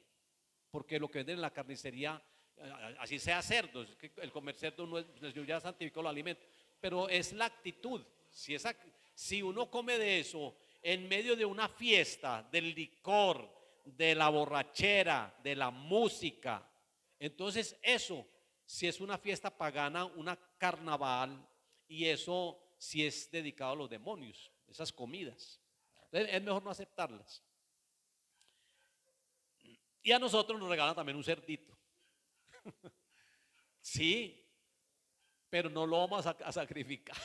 Porque lo que venden en la carnicería, así sea cerdo, es que el comer cerdo no es, el Señor ya santificó los alimentos, pero es la actitud. Si uno come de eso en medio de una fiesta, del licor, de la borrachera, de la música, entonces eso, si es una fiesta pagana, una carnaval, y eso si es dedicado a los demonios, esas comidas, entonces es mejor no aceptarlas. Y a nosotros nos regalan también un cerdito. Sí, pero no lo vamos a sacrificar.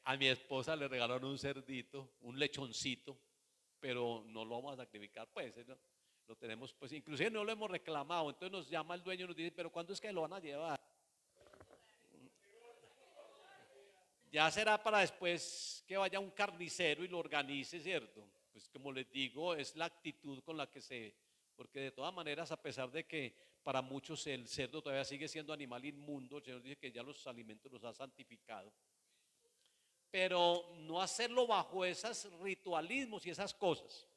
A mi esposa le regalaron un cerdito, un lechoncito, pero no lo vamos a sacrificar, pues lo tenemos, pues inclusive no lo hemos reclamado. Entonces nos llama el dueño y nos dice: pero ¿cuándo es que lo van a llevar? Ya será para después que vaya un carnicero y lo organice, ¿cierto? Pues como les digo, es la actitud con la que porque de todas maneras, a pesar de que para muchos el cerdo todavía sigue siendo animal inmundo, el Señor dice que ya los alimentos los ha santificado. Pero no hacerlo bajo esos ritualismos y esas cosas.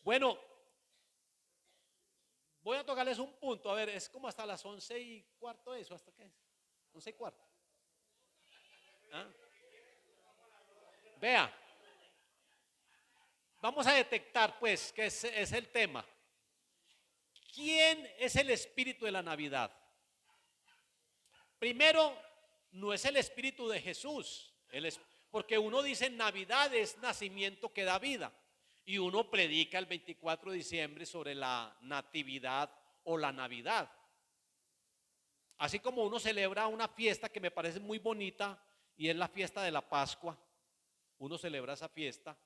Bueno, voy a tocarles un punto. A ver, es como hasta las 11:15 eso, ¿hasta qué es? 11:15. ¿Ah? Vea, vamos a detectar pues que es el tema. ¿Quién es el espíritu de la Navidad? Primero, no es el espíritu de Jesús, porque uno dice Navidad es nacimiento que da vida, y uno predica el 24 de diciembre sobre la natividad o la Navidad. Así como uno celebra una fiesta que me parece muy bonita, y es la fiesta de la Pascua. Uno celebra esa fiesta,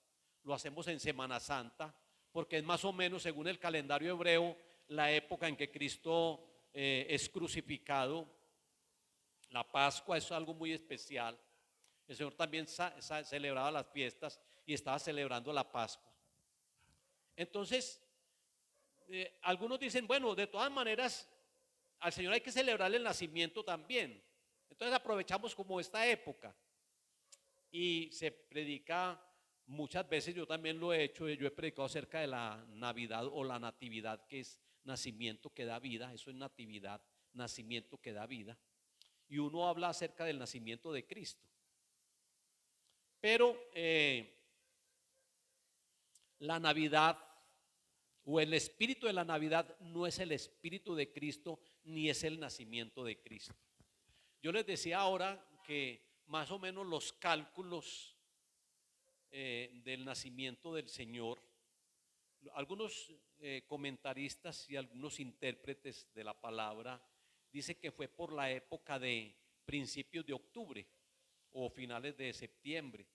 lo hacemos en Semana Santa, porque es más o menos, según el calendario hebreo, la época en que Cristo es crucificado. La Pascua es algo muy especial. El Señor también celebraba las fiestas y estaba celebrando la Pascua. Entonces, algunos dicen: bueno, de todas maneras, al Señor hay que celebrarle el nacimiento también. Entonces aprovechamos como esta época y se predica muchas veces. Yo también lo he hecho, yo he predicado acerca de la Navidad o la natividad, que es nacimiento que da vida. Eso es natividad, nacimiento que da vida. Y uno habla acerca del nacimiento de Cristo. Pero la Navidad o el espíritu de la Navidad no es el espíritu de Cristo, ni es el nacimiento de Cristo. Yo les decía ahora que más o menos los cálculos del nacimiento del Señor, algunos comentaristas y algunos intérpretes de la palabra dicen que fue por la época de principios de octubre o finales de septiembre,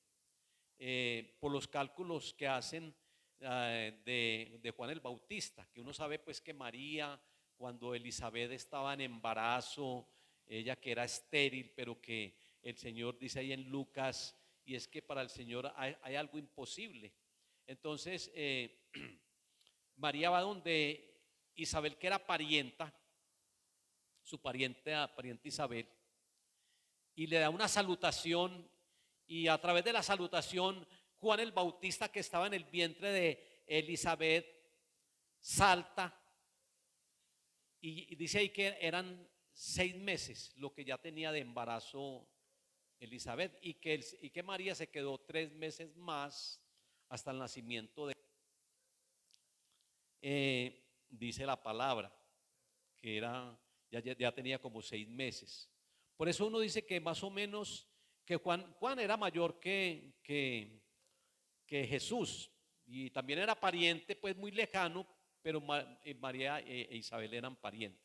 por los cálculos que hacen de Juan el Bautista, que uno sabe pues que María, cuando Elizabeth estaba en embarazo, ella que era estéril, pero que el Señor dice ahí en Lucas, y es que para el Señor hay algo imposible. Entonces María va donde Isabel, que era parienta, su pariente Isabel, y le da una salutación, y a través de la salutación Juan el Bautista, que estaba en el vientre de Elizabeth, salta y dice ahí que eran 6 meses lo que ya tenía de embarazo Elizabeth, y que María se quedó 3 meses más hasta el nacimiento de dice la palabra que ya tenía como 6 meses. Por eso uno dice que más o menos que Juan era mayor que Jesús, y también era pariente pues muy lejano, pero María e Isabel eran parientes.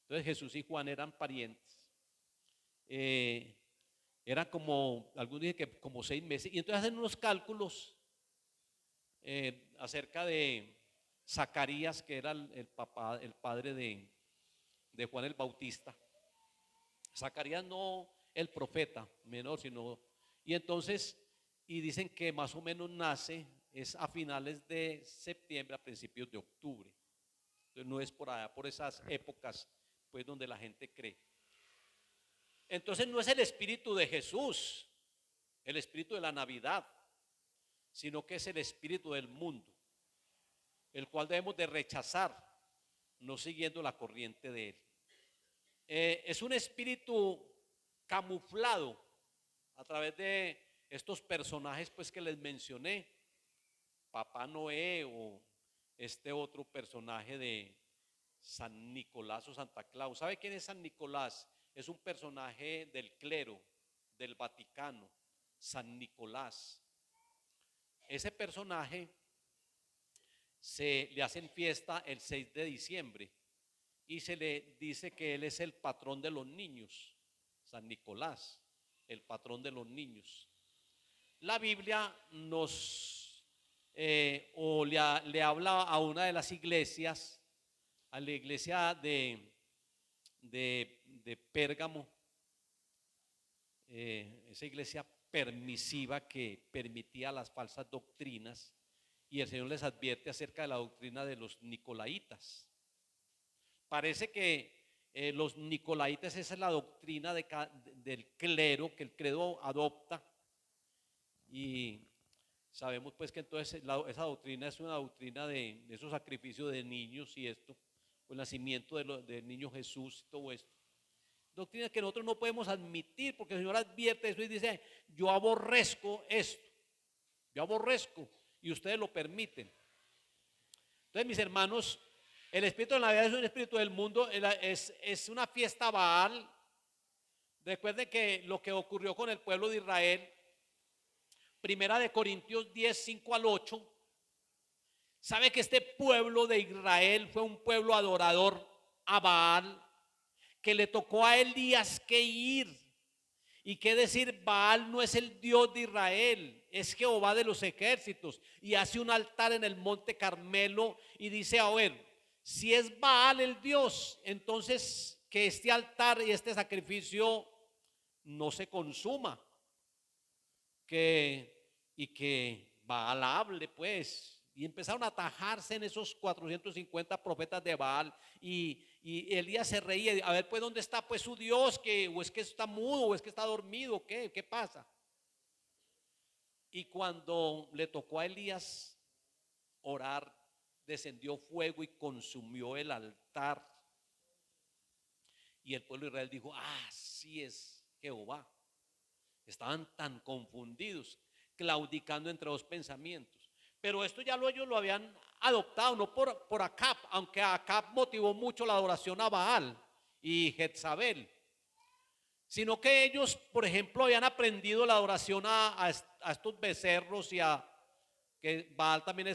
Entonces Jesús y Juan eran parientes. Eran como, algunos dicen que como 6 meses, y entonces hacen unos cálculos acerca de Zacarías, que era el padre de Juan el Bautista. Zacarías no el profeta menor, sino, y entonces, y dicen que más o menos nace es a finales de septiembre, a principios de octubre. Entonces no es por allá, por esas épocas, pues donde la gente cree. Entonces no es el espíritu de Jesús, el espíritu de la Navidad, sino que es el espíritu del mundo, el cual debemos de rechazar, no siguiendo la corriente de él. Es un espíritu camuflado a través de estos personajes pues que les mencioné, Papá Noé o este otro personaje de San Nicolás o Santa Claus. ¿Sabe quién es San Nicolás? Es un personaje del clero, del Vaticano, San Nicolás. Ese personaje le hacen fiesta el 6 de diciembre y se le dice que él es el patrón de los niños, San Nicolás, el patrón de los niños. La Biblia le habla a una de las iglesias, a la iglesia de Pérgamo, esa iglesia permisiva que permitía las falsas doctrinas, y el Señor les advierte acerca de la doctrina de los nicolaitas. Parece que los nicolaitas, esa es la doctrina del clero, que el clero adopta, y sabemos pues que entonces esa doctrina es una doctrina de esos sacrificios de niños y esto, el nacimiento del niño Jesús y todo esto. Doctrina que nosotros no podemos admitir, porque el Señor advierte eso y dice: yo aborrezco esto, yo aborrezco, y ustedes lo permiten. Entonces, mis hermanos, el espíritu de la Navidad es un espíritu del mundo, es una fiesta Baal. Recuerden que lo que ocurrió con el pueblo de Israel, Primera de Corintios 10, 5 al 8, sabe que este pueblo de Israel fue un pueblo adorador a Baal, que le tocó a Elías que ir y que decir: Baal no es el Dios de Israel, es Jehová de los ejércitos, y hace un altar en el monte Carmelo y dice: a ver, si es Baal el Dios, entonces que este altar y este sacrificio no se consuma, y que Baal hable pues. Y empezaron a atajarse en esos 450 profetas de Baal, y Elías se reía: a ver pues, ¿dónde está pues su Dios? O es que está mudo, o es que está dormido, ¿qué pasa? Y cuando le tocó a Elías orar, descendió fuego y consumió el altar, y el pueblo de Israel dijo: así es Jehová. Estaban tan confundidos, claudicando entre dos pensamientos. Pero esto ya ellos lo habían adoptado, no por Acab, aunque Acab motivó mucho la adoración a Baal y Jezabel, sino que ellos, por ejemplo, habían aprendido la adoración a estos becerros, y que Baal también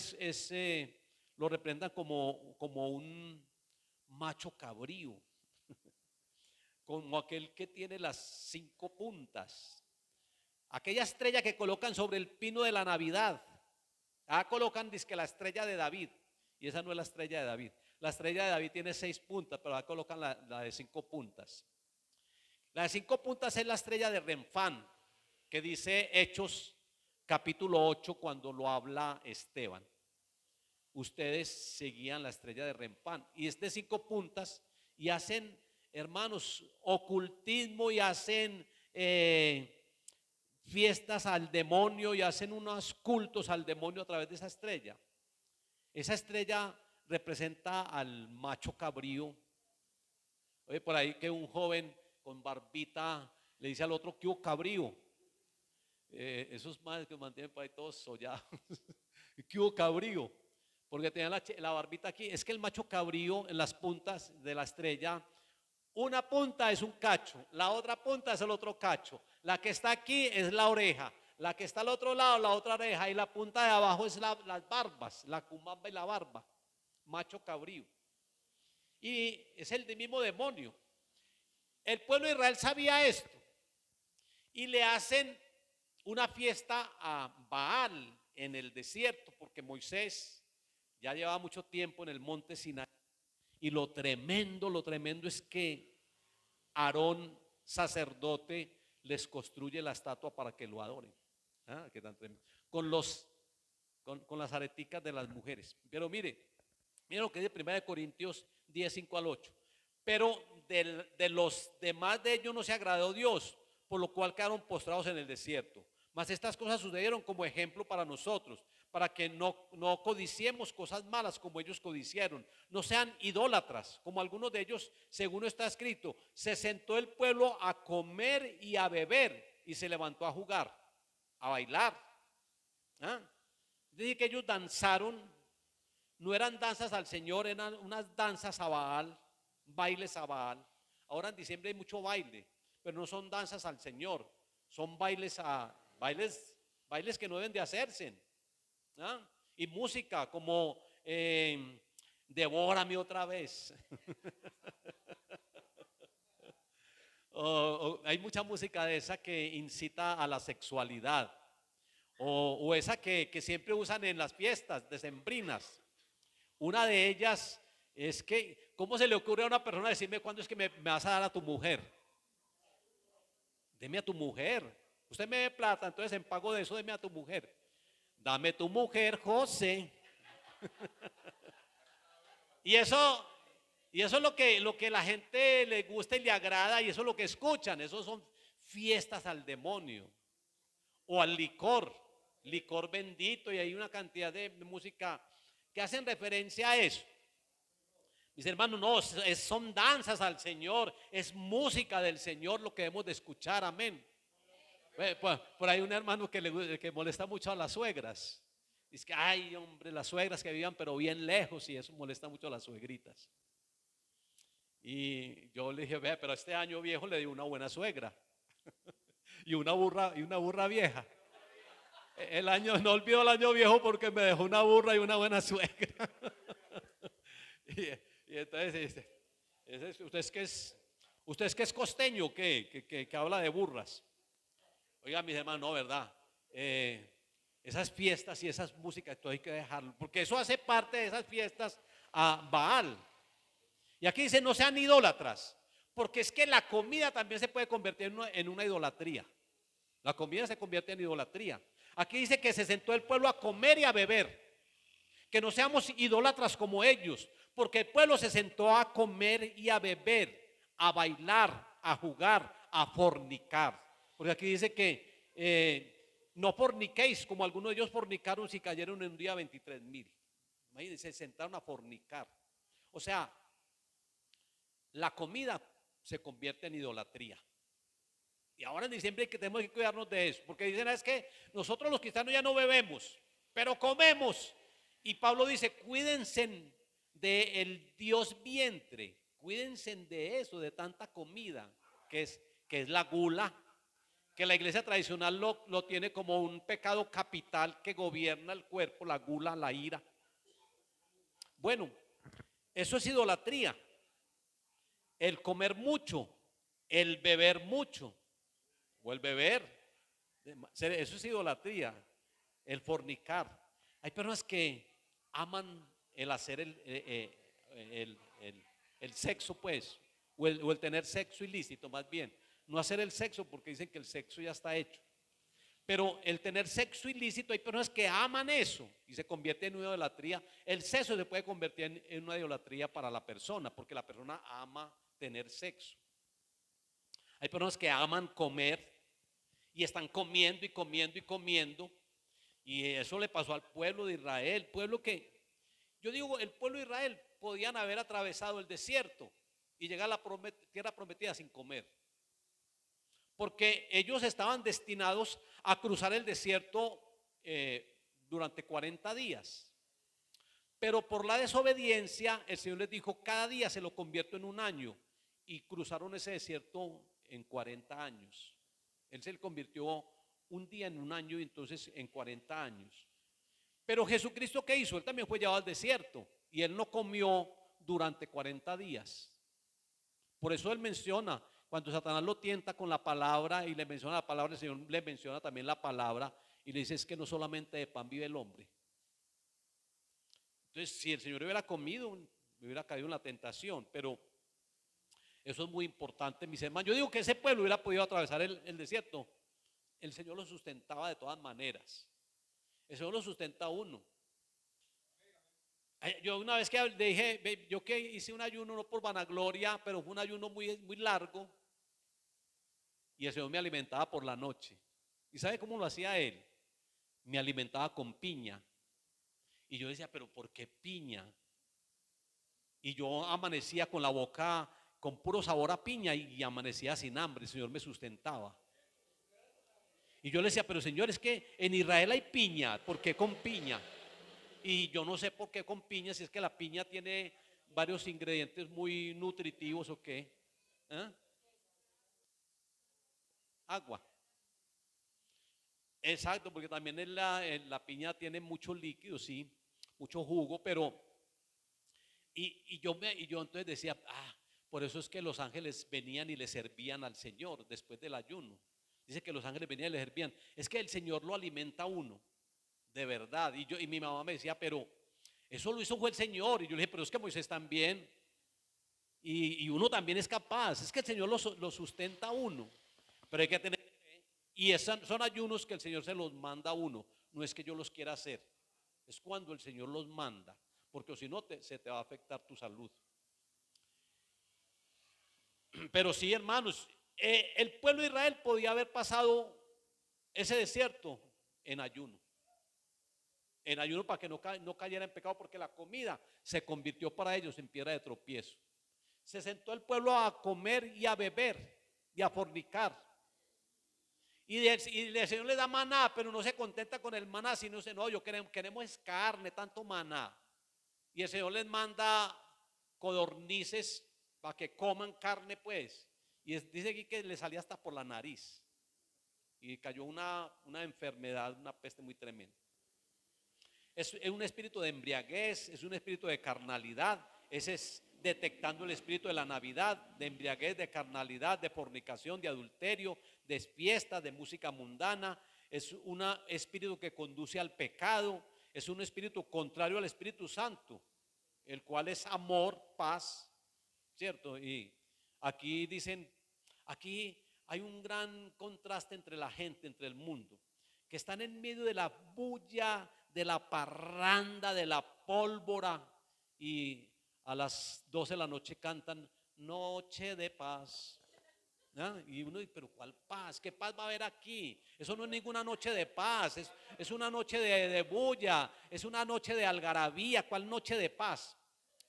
lo representan como un macho cabrío, como aquel que tiene las 5 puntas. Aquella estrella que colocan sobre el pino de la Navidad. Colocan dizque la estrella de David, y esa no es la estrella de David. La estrella de David tiene 6 puntas, pero acá colocan la de 5 puntas. La de 5 puntas es la estrella de Renfán, que dice Hechos capítulo 8 cuando lo habla Esteban. Ustedes seguían la estrella de Renfán, y es de 5 puntas, y hacen, hermanos, ocultismo, y hacen fiestas al demonio y hacen unos cultos al demonio a través de esa estrella. Esa estrella representa al macho cabrío. Oye, por ahí que un joven con barbita le dice al otro, ¿qué hubo, cabrío? Esos madres que mantienen por ahí todos sollados. ¿Qué hubo, cabrío? Porque tenían la barbita aquí. Es que el macho cabrío en las puntas de la estrella, una punta es un cacho, la otra punta es el otro cacho, la que está aquí es la oreja, la que está al otro lado la otra oreja y la punta de abajo es las barbas, la cumamba y la barba, macho cabrío. Y es el mismo demonio. El pueblo de Israel sabía esto y le hacen una fiesta a Baal en el desierto, porque Moisés ya llevaba mucho tiempo en el monte Sinaí. Y lo tremendo es que Aarón, sacerdote, les construye la estatua para que lo adoren. ¿Ah? Qué tan tremendo. Con las areticas de las mujeres. Pero mire lo que dice 1 Corintios 10, 5 al 8. Pero de los demás de ellos no se agradó Dios, por lo cual quedaron postrados en el desierto. Mas estas cosas sucedieron como ejemplo para nosotros, para que no codiciemos cosas malas como ellos codiciaron. No sean idólatras, como algunos de ellos, según está escrito. Se sentó el pueblo a comer y a beber y se levantó a jugar, a bailar. ¿Ah? Dice que ellos danzaron, no eran danzas al Señor, eran unas danzas a Baal, bailes a Baal. Ahora en diciembre hay mucho baile, pero no son danzas al Señor, son bailes que no deben de hacerse. ¿Ah? Y música como devórame otra vez. Hay mucha música de esa que incita a la sexualidad, o esa que siempre usan en las fiestas decembrinas. Una de ellas es que, ¿cómo se le ocurre a una persona decirme cuándo es que me vas a dar a tu mujer? Deme a tu mujer. Usted me dé plata, entonces en pago de eso deme a tu mujer. Dame tu mujer, José. Y eso es lo que la gente le gusta y le agrada, y eso es lo que escuchan. Eso son fiestas al demonio o al licor bendito, y hay una cantidad de música que hacen referencia a eso. Mis hermanos, no, son danzas al Señor, es música del Señor lo que debemos de escuchar, amén. Por ahí un hermano que molesta mucho a las suegras. Dice que, ay, hombre, las suegras que vivan pero bien lejos, y eso molesta mucho a las suegritas. Y yo le dije, vea, pero este año viejo le di una buena suegra y una burra vieja. No olvido el año viejo porque me dejó una burra y una buena suegra. y entonces usted es que es costeño, que habla de burras. Oiga, mis hermanos, no, ¿verdad? Esas fiestas y esas músicas, todo hay que dejarlo, porque eso hace parte de esas fiestas a Baal. Y aquí dice, no sean idólatras, porque es que la comida también se puede convertir en una idolatría. La comida se convierte en idolatría. Aquí dice que se sentó el pueblo a comer y a beber. Que no seamos idólatras como ellos, porque el pueblo se sentó a comer y a beber, a bailar, a jugar, a fornicar. Porque aquí dice que no forniquéis, como algunos de ellos fornicaron si cayeron en un día 23,000. Imagínense, se sentaron a fornicar. O sea, la comida se convierte en idolatría. Y ahora en diciembre que tenemos que cuidarnos de eso, porque dicen, es que nosotros los cristianos ya no bebemos, pero comemos. Y Pablo dice, cuídense del Dios vientre, cuídense de eso, de tanta comida, que es la gula, que la iglesia tradicional lo tiene como un pecado capital que gobierna el cuerpo, la gula, la ira. Bueno, eso es idolatría. El comer mucho, el beber mucho, o el beber, eso es idolatría. El fornicar. Hay personas que aman el hacer el sexo, pues, o el tener sexo ilícito, más bien. No hacer el sexo porque dicen que el sexo ya está hecho. Pero el tener sexo ilícito, hay personas que aman eso y se convierte en una idolatría. El sexo se puede convertir en una idolatría para la persona, porque la persona ama tener sexo. Hay personas que aman comer y están comiendo y comiendo y comiendo. Y eso le pasó al pueblo de Israel, pueblo que, yo digo, el pueblo de Israel podían haber atravesado el desierto y llegar a la tierra prometida sin comer. Porque ellos estaban destinados a cruzar el desierto durante 40 días. Pero por la desobediencia, el Señor les dijo, cada día se lo convierto en un año. Y cruzaron ese desierto en 40 años. Él se le convirtió un día en un año y entonces en 40 años. Pero Jesucristo, ¿qué hizo? Él también fue llevado al desierto y él no comió durante 40 días. Por eso él menciona, cuando Satanás lo tienta con la palabra y le menciona la palabra, el Señor le menciona también la palabra y le dice, es que no solamente de pan vive el hombre. Entonces, si el Señor hubiera comido, me hubiera caído en la tentación, pero eso es muy importante, mis hermanos. Yo digo que ese pueblo hubiera podido atravesar el desierto. El Señor lo sustentaba de todas maneras. El Señor lo sustenta a uno. Yo una vez que le dije, yo que hice un ayuno no por vanagloria, pero fue un ayuno muy, muy largo, y el Señor me alimentaba por la noche. ¿Y sabe cómo lo hacía él? Me alimentaba con piña. Y yo decía, pero ¿por qué piña? Y yo amanecía con la boca con puro sabor a piña y amanecía sin hambre. El Señor me sustentaba. Y yo le decía, pero Señor, es que en Israel hay piña, ¿por qué con piña? Y yo no sé por qué con piña, si es que la piña tiene varios ingredientes muy nutritivos o qué. ¿Eh? Agua. Exacto, porque también la piña tiene mucho líquido, sí, mucho jugo, pero y yo entonces decía, por eso es que los ángeles venían y le servían al Señor después del ayuno. Dice que los ángeles venían y le servían. Es que el Señor lo alimenta a uno, de verdad. Y mi mamá me decía, pero eso lo hizo fue el Señor. Y yo le dije, pero es que Moisés también. Y uno también es capaz. Es que el Señor lo sustenta a uno. Pero hay que tener fe. Y son ayunos que el Señor se los manda a uno. No es que yo los quiera hacer. Es cuando el Señor los manda. Porque si no, se te va a afectar tu salud. Pero sí, hermanos, el pueblo de Israel podía haber pasado ese desierto en ayuno. En ayuno para que no cayera en pecado, porque la comida se convirtió para ellos en piedra de tropiezo. Se sentó el pueblo a comer y a beber y a fornicar. Y el Señor le da maná, pero no se contenta con el maná, sino dice, no, queremos carne, tanto maná. Y el Señor les manda codornices para que coman carne, pues. Y dice aquí que le salía hasta por la nariz. Y cayó una enfermedad, una peste muy tremenda. Es un espíritu de embriaguez, es un espíritu de carnalidad. Ese es detectando el espíritu de la Navidad, de embriaguez, de carnalidad, de fornicación, de adulterio, de fiesta, de música mundana. Es un espíritu que conduce al pecado. Es un espíritu contrario al Espíritu Santo, el cual es amor, paz, ¿cierto? Y aquí dicen, aquí hay un gran contraste entre la gente, entre el mundo, que están en medio de la bulla, de la parranda, de la pólvora, y a las 12 de la noche cantan Noche de Paz. ¿Ah? Y uno dice, pero ¿cuál paz? ¿Qué paz va a haber aquí? Eso no es ninguna noche de paz, es una noche de bulla, es una noche de algarabía. ¿Cuál noche de paz?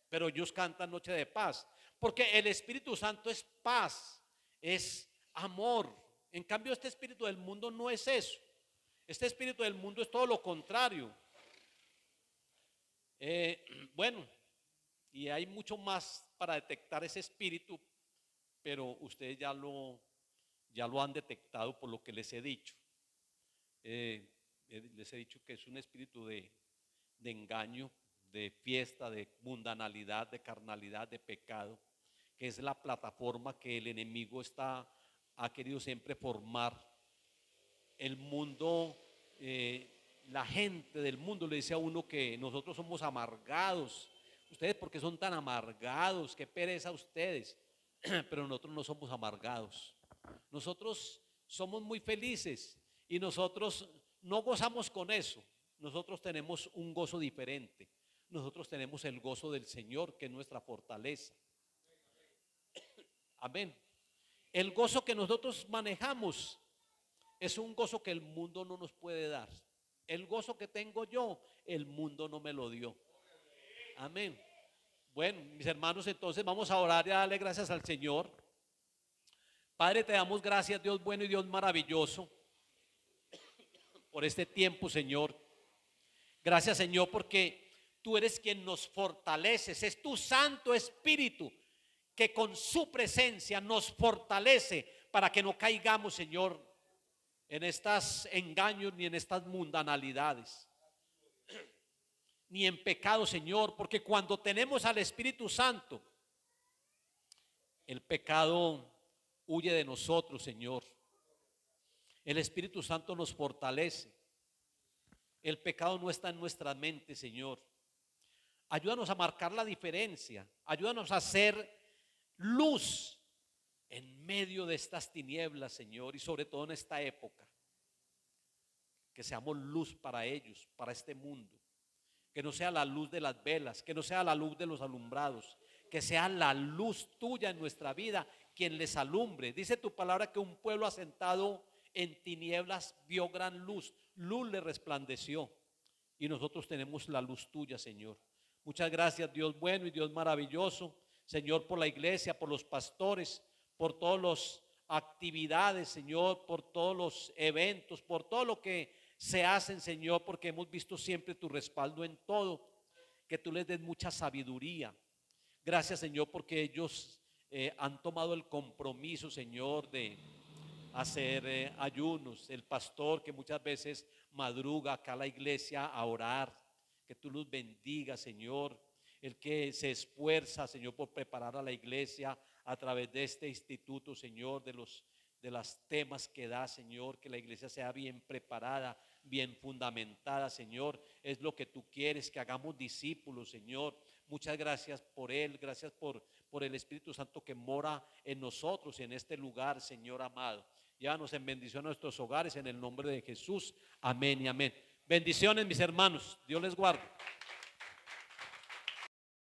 Pero ellos cantan noche de paz, porque el Espíritu Santo es paz, es amor. En cambio, este espíritu del mundo no es eso. Este espíritu del mundo es todo lo contrario. Bueno, y hay mucho más para detectar ese espíritu, pero ustedes ya lo han detectado por lo que les he dicho. Les he dicho que es un espíritu de engaño, de fiesta, de mundanalidad, de carnalidad, de pecado, que es la plataforma que el enemigo ha querido siempre formar. El mundo, la gente del mundo le dice a uno que nosotros somos amargados. Ustedes, ¿por qué son tan amargados? Qué pereza ustedes. Pero nosotros no somos amargados. Nosotros somos muy felices y nosotros no gozamos con eso. Nosotros tenemos un gozo diferente. Nosotros tenemos el gozo del Señor, que es nuestra fortaleza. Amén. El gozo que nosotros manejamos es un gozo que el mundo no nos puede dar. El gozo que tengo yo, el mundo no me lo dio. Amén. Bueno, mis hermanos, entonces vamos a orar y a darle gracias al Señor. Padre, te damos gracias, Dios bueno y Dios maravilloso, por este tiempo, Señor. Gracias, Señor, porque tú eres quien nos fortaleces. Es tu Santo Espíritu que con su presencia nos fortalece para que no caigamos, Señor, en estos engaños ni en estas mundanalidades, ni en pecado, Señor, porque cuando tenemos al Espíritu Santo, el pecado huye de nosotros, Señor. El Espíritu Santo nos fortalece. El pecado no está en nuestra mente, Señor. Ayúdanos a marcar la diferencia. Ayúdanos a ser luz en medio de estas tinieblas, Señor, y sobre todo en esta época. Que seamos luz para ellos, para este mundo. Que no sea la luz de las velas, que no sea la luz de los alumbrados, que sea la luz tuya en nuestra vida quien les alumbre. Dice tu palabra que un pueblo asentado en tinieblas vio gran luz, luz le resplandeció, y nosotros tenemos la luz tuya, Señor. Muchas gracias, Dios bueno y Dios maravilloso, Señor, por la iglesia, por los pastores, por todas las actividades, Señor, por todos los eventos, por todo lo que se hacen, Señor, porque hemos visto siempre tu respaldo en todo, que tú les des mucha sabiduría. Gracias, Señor, porque ellos han tomado el compromiso, Señor, de hacer ayunos. El pastor que muchas veces madruga acá a la iglesia a orar, que tú los bendigas, Señor. El que se esfuerza, Señor, por preparar a la iglesia a través de este instituto, Señor, de los temas que da, Señor, que la iglesia sea bien preparada, bien fundamentada, Señor. Es lo que tú quieres, que hagamos discípulos, Señor. Muchas gracias por él, gracias por el Espíritu Santo que mora en nosotros, en este lugar, Señor amado. Llévanos en bendición a nuestros hogares, en el nombre de Jesús. Amén y amén. Bendiciones, mis hermanos. Dios les guarde.